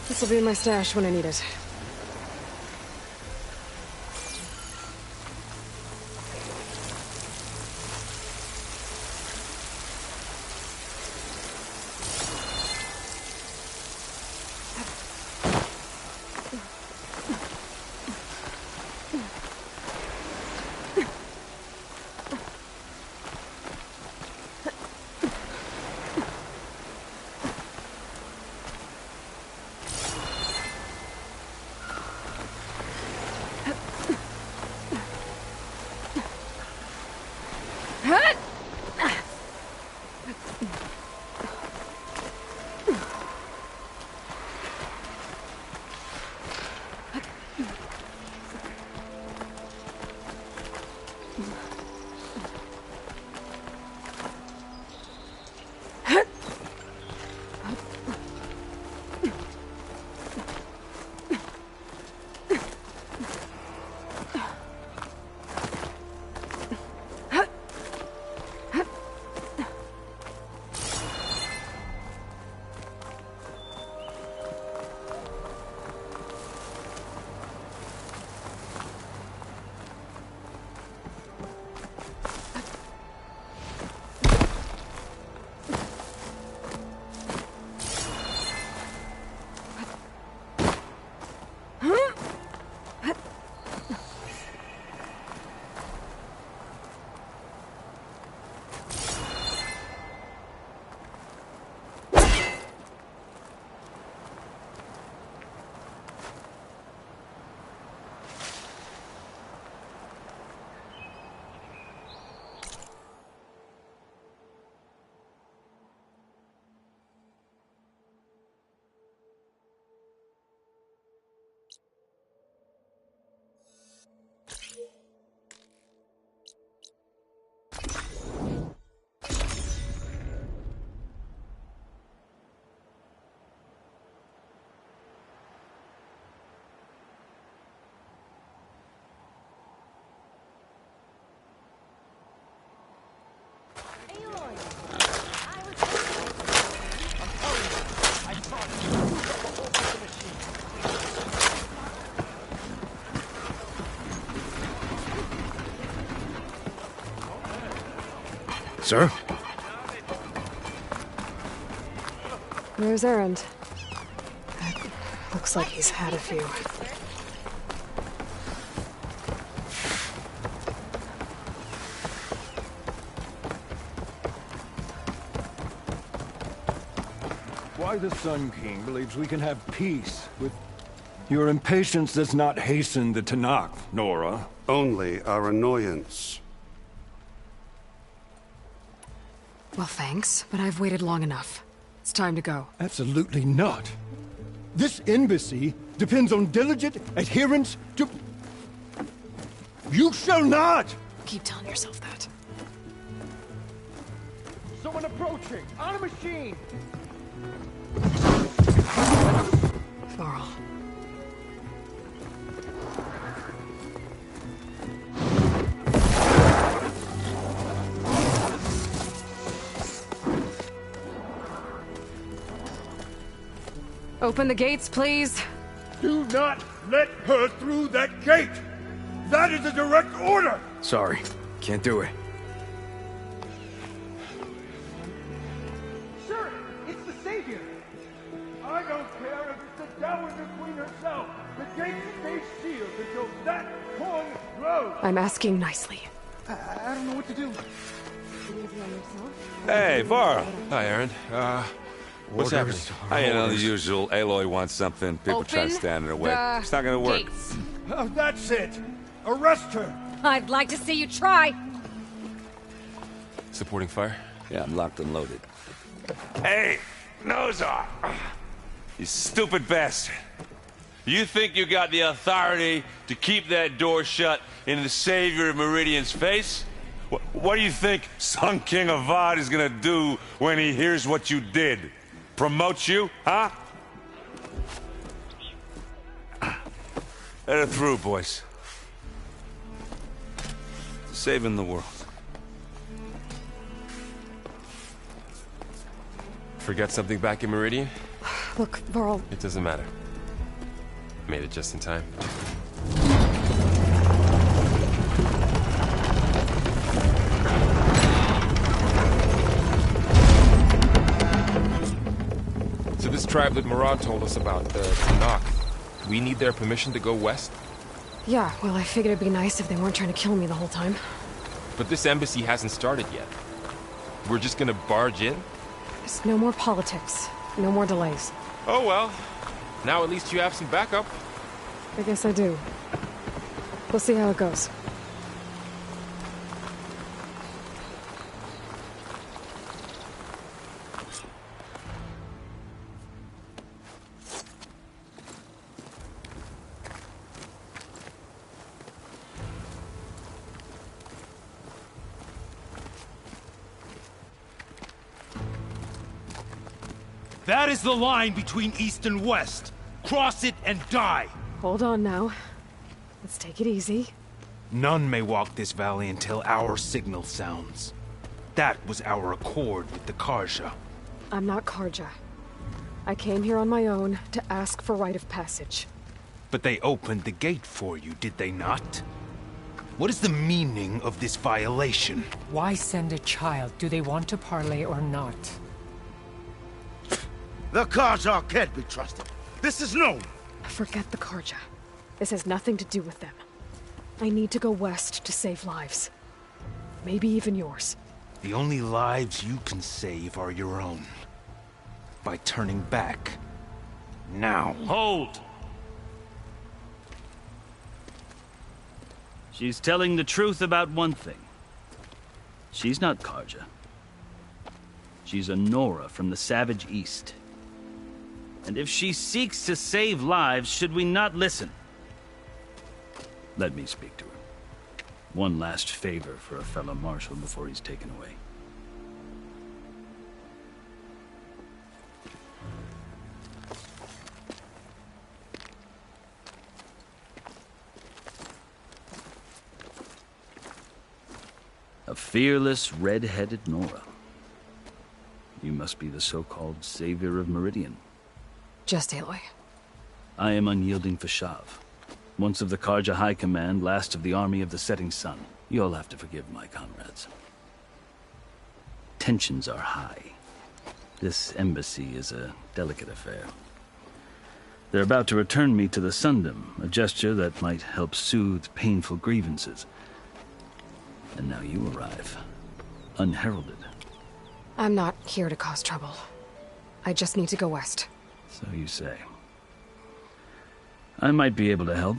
This will be in my stash when I need it. Sir? There's Erend. Looks like he's had a few. Why the Sun King believes we can have peace with... Your impatience does not hasten the Tenakth, Nora. Only our annoyance. Well, thanks, but I've waited long enough. It's time to go. Absolutely not. This embassy depends on diligent adherence to... You shall not! Keep telling yourself that. Someone approaching! On a machine! Varl. Open the gates, please. Do not let her through that gate! That is a direct order! Sorry. Can't do it. Sir, it's the Savior! I don't care if it's the Dowager Queen herself! The gates stay sealed until that coin grows! I'm asking nicely. I don't know what to do. Hey, Varl. Hi, Aaron. What's happening? You know, the usual. Aloy wants something. People try to stand in her way. It's not gonna work. Gates. Oh, that's it! Arrest her! I'd like to see you try. Supporting fire? Yeah, I'm locked and loaded. Hey, Nozar! You stupid bastard. You think you got the authority to keep that door shut in the Savior of Meridian's face? What do you think Sun King Avad is gonna do when he hears what you did? Promote you, huh? Let her through, boys. Saving the world. Forget something back in Meridian? Look, Varl. It doesn't matter. Made it just in time. So this tribe that Murad told us about, the Tenakth, we need their permission to go west? Yeah, well, I figured it'd be nice if they weren't trying to kill me the whole time. But this embassy hasn't started yet. We're just gonna barge in? There's no more politics. No more delays. Oh well. Now at least you have some backup. I guess I do. We'll see how it goes. That is the line between East and West. Cross it and die. Hold on now. Let's take it easy. None may walk this valley until our signal sounds. That was our accord with the Carja. I'm not Carja. I came here on my own to ask for rite of passage. But they opened the gate for you, did they not? What is the meaning of this violation? Why send a child? Do they want to parley or not? The Carja can't be trusted. This is known. Forget the Carja. This has nothing to do with them. I need to go west to save lives. Maybe even yours. The only lives you can save are your own. By turning back. Now. Hold! She's telling the truth about one thing. She's not Carja. She's a Nora from the Savage East. And if she seeks to save lives, should we not listen? Let me speak to her. One last favor for a fellow marshal before he's taken away. A fearless, red-headed Nora. You must be the so-called Savior of Meridian. Just Aloy. I am Unyielding Fashav. Once of the Carja High Command, last of the Army of the Setting Sun. You'll have to forgive my comrades. tensions are high. This embassy is a delicate affair. They're about to return me to the Sundom, a gesture that might help soothe painful grievances. And now you arrive, unheralded. I'm not here to cause trouble. I just need to go west. So you say. I might be able to help,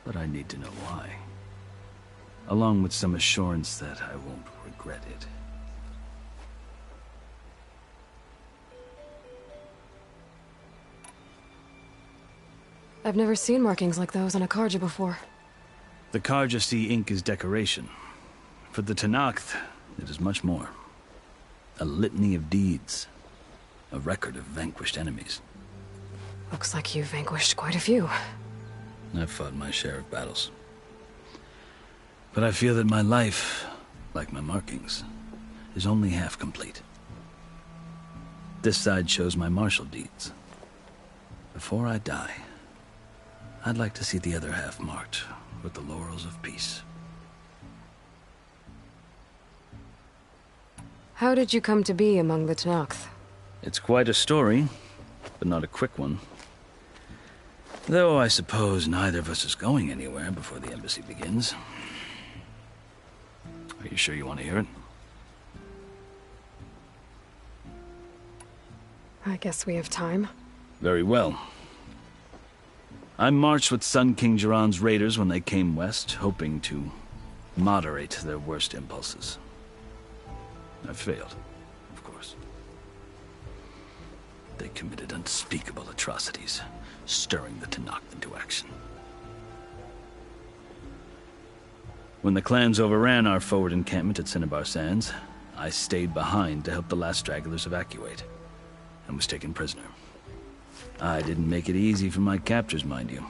but I need to know why. Along with some assurance that I won't regret it. I've never seen markings like those on a Karja before. The Karja Sea ink is decoration. For the Tenakth, it is much more. A litany of deeds. A record of vanquished enemies. Looks like you've vanquished quite a few. I've fought my share of battles. But I feel that my life, like my markings, is only half complete. This side shows my martial deeds. Before I die, I'd like to see the other half marked with the laurels of peace. How did you come to be among the Tenakth? It's quite a story, but not a quick one. Though I suppose neither of us is going anywhere before the embassy begins. Are you sure you want to hear it? I guess we have time. Very well. I marched with Sun King Jiran's raiders when they came west, hoping to moderate their worst impulses. I failed, of course. They committed unspeakable atrocities, stirring the Tenakth into action. When the clans overran our forward encampment at Cinnabar Sands, I stayed behind to help the last stragglers evacuate, and was taken prisoner. I didn't make it easy for my captors, mind you.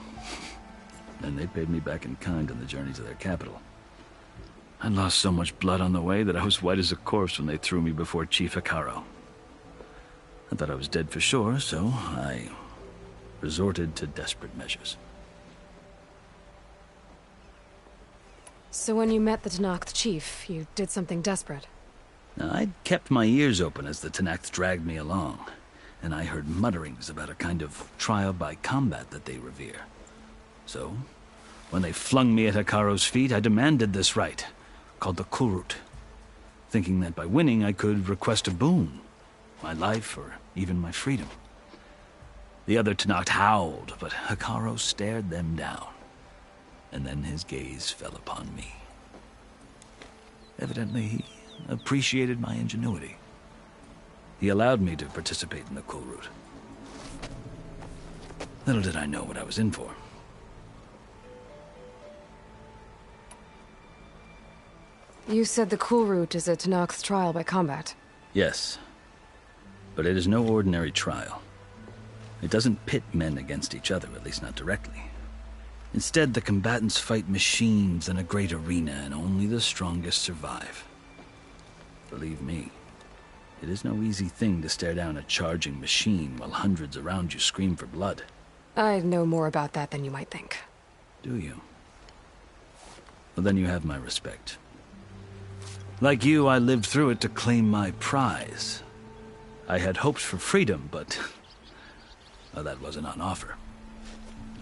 And they paid me back in kind on the journey to their capital. I lost so much blood on the way that I was white as a corpse when they threw me before Chief Hekarro. I thought I was dead for sure, so I resorted to desperate measures. So when you met the Tenakth chief, you did something desperate? Now, I'd kept my ears open as the Tenakth dragged me along, and I heard mutterings about a kind of trial by combat that they revere. So, when they flung me at Hekarro's feet, I demanded this right, called the Kulrut, thinking that by winning I could request a boon, my life or even my freedom. The other Tenakth howled, but Hekarro stared them down, and then his gaze fell upon me. Evidently, he appreciated my ingenuity. He allowed me to participate in the Kulrut. Little did I know what I was in for. You said the Kulrut is a Tenakth trial by combat. Yes, but it is no ordinary trial. It doesn't pit men against each other, at least not directly. Instead, the combatants fight machines in a great arena, and only the strongest survive. Believe me, it is no easy thing to stare down a charging machine while hundreds around you scream for blood. I know more about that than you might think. Do you? Well, then you have my respect. Like you, I lived through it to claim my prize. I had hoped for freedom, but well, that wasn't on offer.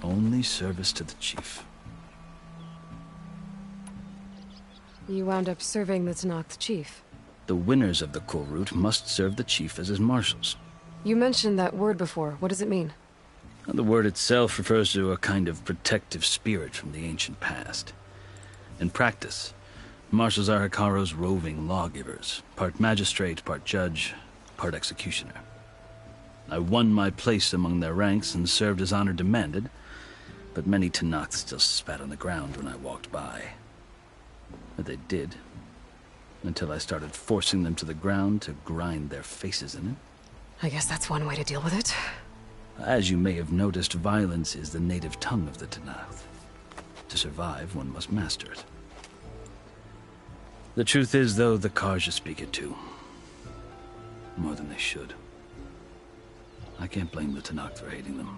Only service to the chief. You wound up serving the Tenakth chief. The winners of the Kulrut must serve the chief as his marshals. You mentioned that word before. What does it mean? The word itself refers to a kind of protective spirit from the ancient past. In practice, marshals are Hekarro's roving lawgivers, part magistrate, part judge, part executioner. I won my place among their ranks and served as honor demanded, but many Tenakth still spat on the ground when I walked by. But they did, until I started forcing them to the ground to grind their faces in it. I guess that's one way to deal with it. As you may have noticed, violence is the native tongue of the Tenakth. To survive, one must master it. The truth is, though, the Karja speak it too. More than they should. I can't blame the Tenakth for hating them.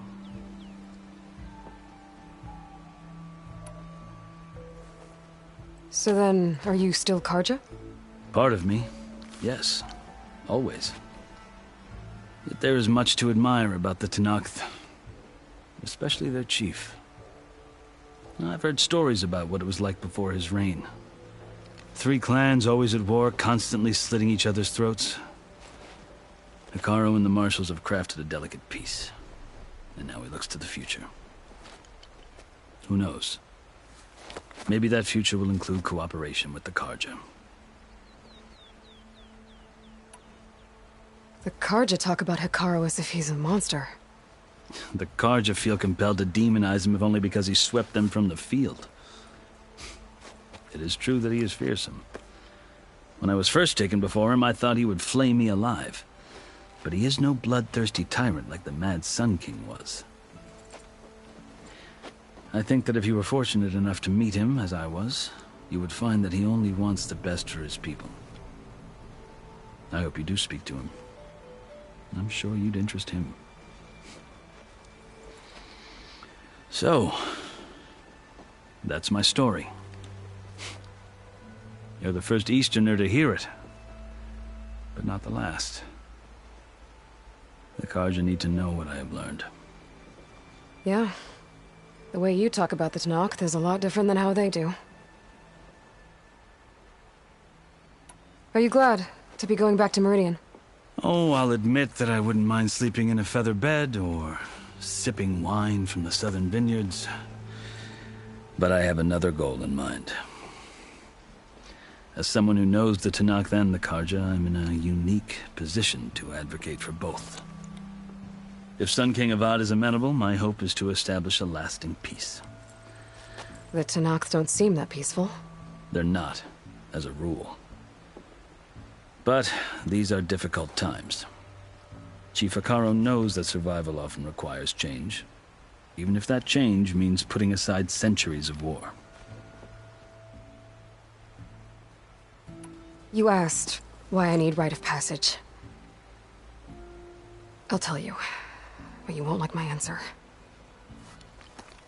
So then, are you still Karja? Part of me, yes. Always. Yet there is much to admire about the Tenakth. Especially their chief. I've heard stories about what it was like before his reign. 3 clans always at war, constantly slitting each other's throats. Hekarro and the Marshals have crafted a delicate peace. And now he looks to the future. Who knows? Maybe that future will include cooperation with the Carja. The Carja talk about Hekarro as if he's a monster. The Carja feel compelled to demonize him if only because he swept them from the field. It is true that he is fearsome. When I was first taken before him, I thought he would flay me alive. But he is no bloodthirsty tyrant like the Mad Sun King was. I think that if you were fortunate enough to meet him, as I was, you would find that he only wants the best for his people. I hope you do speak to him. I'm sure you'd interest him. So, that's my story. You're the first Easterner to hear it, but not the last. The Carja need to know what I have learned. Yeah. The way you talk about the Tenakth is a lot different than how they do. Are you glad to be going back to Meridian? Oh, I'll admit that I wouldn't mind sleeping in a feather bed or sipping wine from the southern vineyards. But I have another goal in mind. As someone who knows the Tenakth and the Carja, I'm in a unique position to advocate for both. If Sun King Avad is amenable, my hope is to establish a lasting peace. The Tenakth don't seem that peaceful. They're not, as a rule. But these are difficult times. Chief Hekarro knows that survival often requires change, even if that change means putting aside centuries of war. You asked why I need rite of passage. I'll tell you, but you won't like my answer.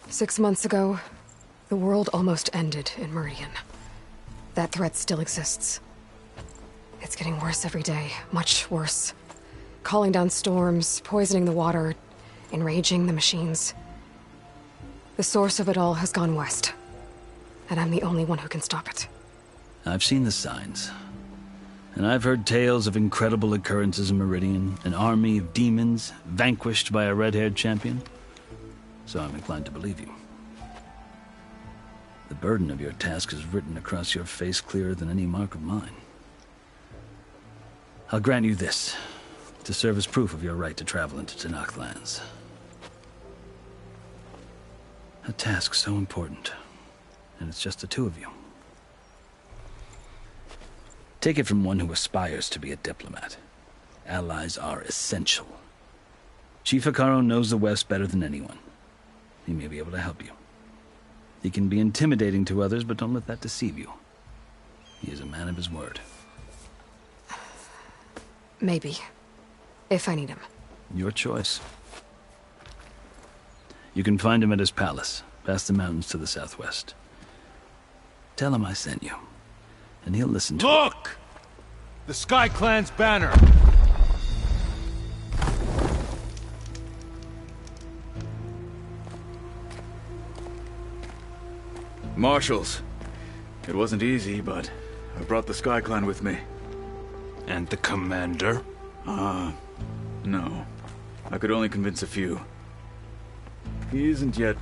6 months ago, the world almost ended in Meridian. That threat still exists. It's getting worse every day, much worse. Calling down storms, poisoning the water, enraging the machines. The source of it all has gone west, and I'm the only one who can stop it. I've seen the signs. And I've heard tales of incredible occurrences in Meridian, an army of demons vanquished by a red-haired champion. So I'm inclined to believe you. The burden of your task is written across your face clearer than any mark of mine. I'll grant you this, to serve as proof of your right to travel into Tenakth lands. A task so important, and it's just the 2 of you. Take it from one who aspires to be a diplomat. Allies are essential. Chief Hekarro knows the West better than anyone. He may be able to help you. He can be intimidating to others, but don't let that deceive you. He is a man of his word. Maybe. If I need him. Your choice. You can find him at his palace, past the mountains to the southwest. Tell him I sent you, and he'll listen to Look! The Sky Clan's banner! Marshals. It wasn't easy, but I brought the Sky Clan with me. And the commander? No. I could only convince a few. He isn't yet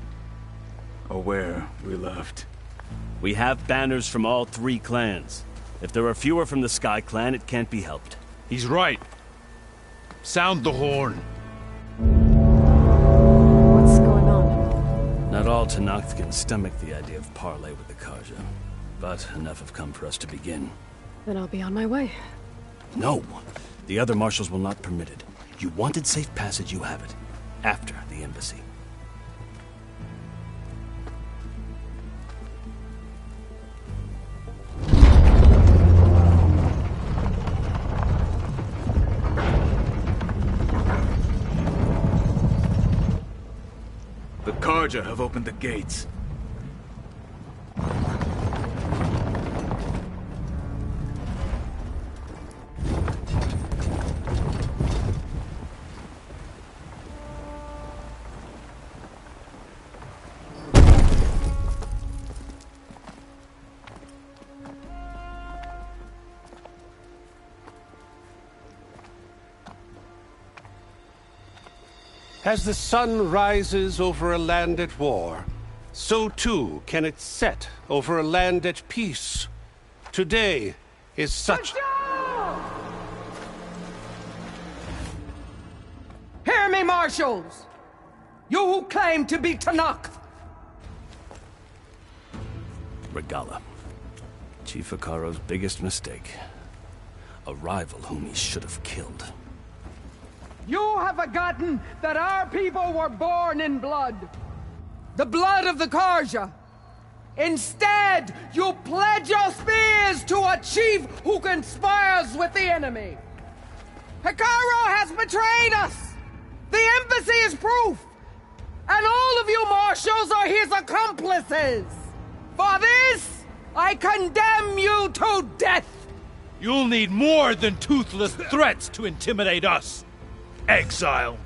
aware we left. We have banners from all 3 clans. If there are fewer from the Sky Clan, it can't be helped. He's right. Sound the horn. What's going on? Not all Tenakth can stomach the idea of parley with the Carja, but enough have come for us to begin. Then I'll be on my way. No! The other marshals will not permit it. You wanted safe passage, you have it. After the embassy. The Carja have opened the gates. As the sun rises over a land at war, so too can it set over a land at peace. Today is such... Hear me, marshals! You who claim to be Tanakh! Regala. Chief Hikaro's biggest mistake. A rival whom he should have killed. You have forgotten that our people were born in blood. The blood of the Karja. Instead, you pledge your spears to a chief who conspires with the enemy. Hikaro has betrayed us! The embassy is proof! And all of you marshals are his accomplices! For this, I condemn you to death! You'll need more than toothless threats to intimidate us. Exile.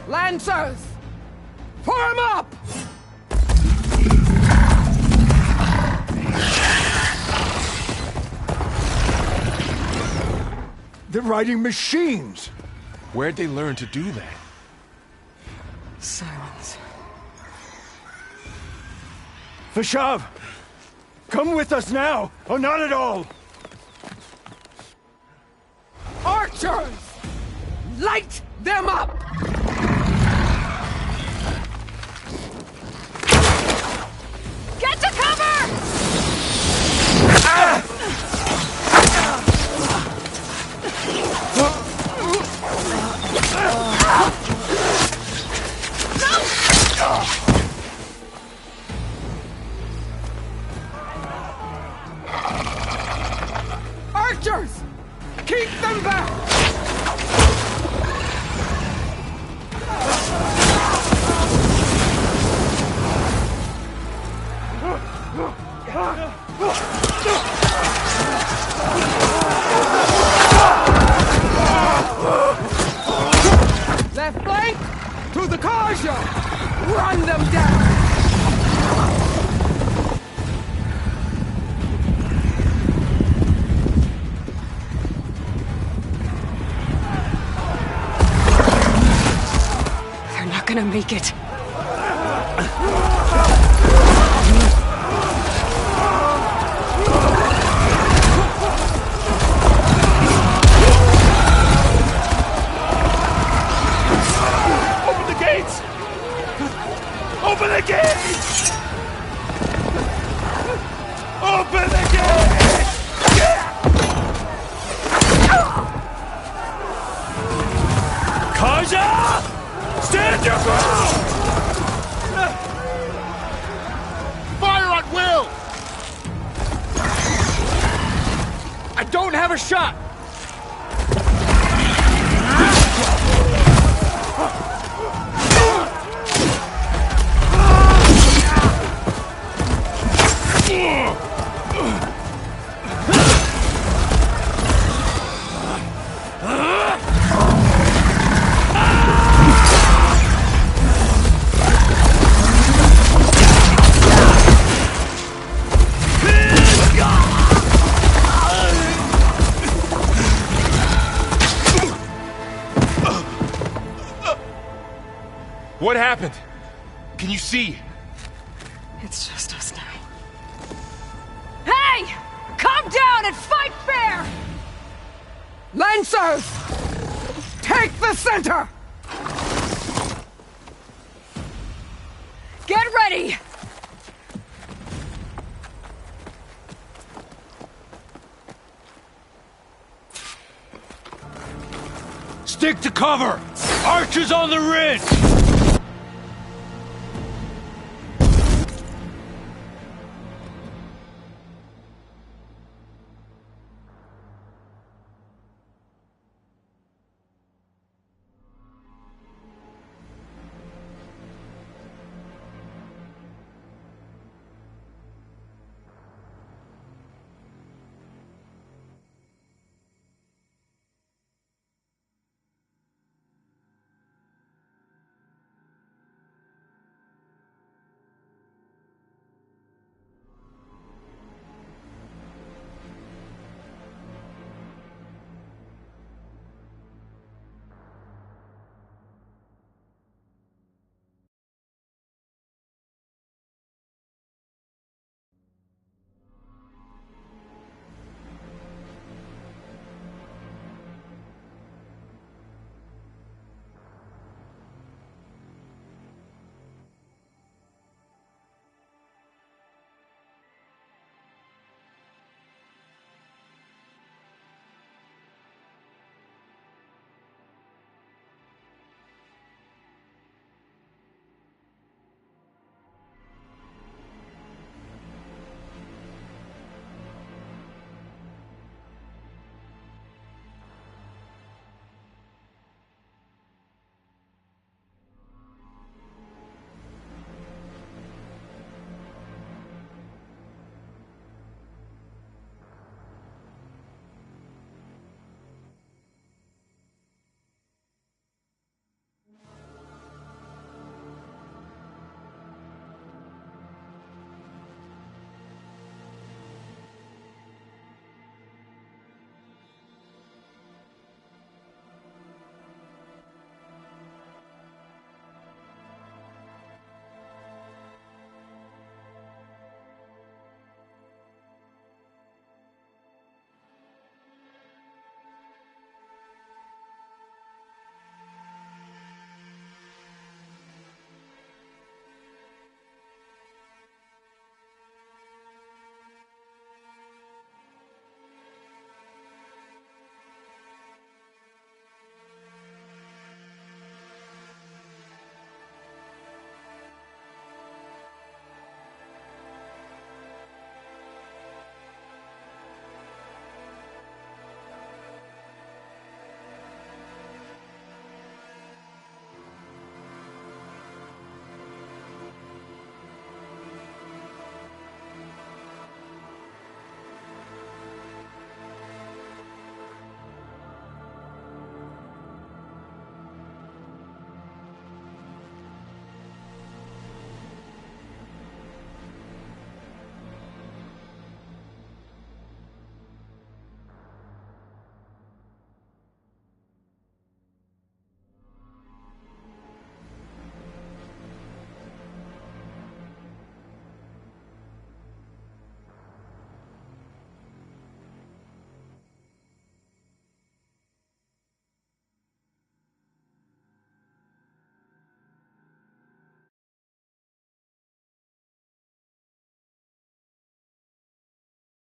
Lancers! Form up! They're riding machines! Where'd they learn to do that? Silence. Vashav! Come with us now, or not at all! Archers! Light them up! Get to cover! Archers! Keep them back! Left flank to the Karja! Run them down! They're not gonna make it. Open the gates! Open the gates! Open the gates! Karja! Stand your ground! Fire at will! I don't have a shot! What happened? Can you see? It's just us now. Hey! Calm down and fight fair! Lancers! Take the center! Get ready! Stick to cover! Archers on the ridge!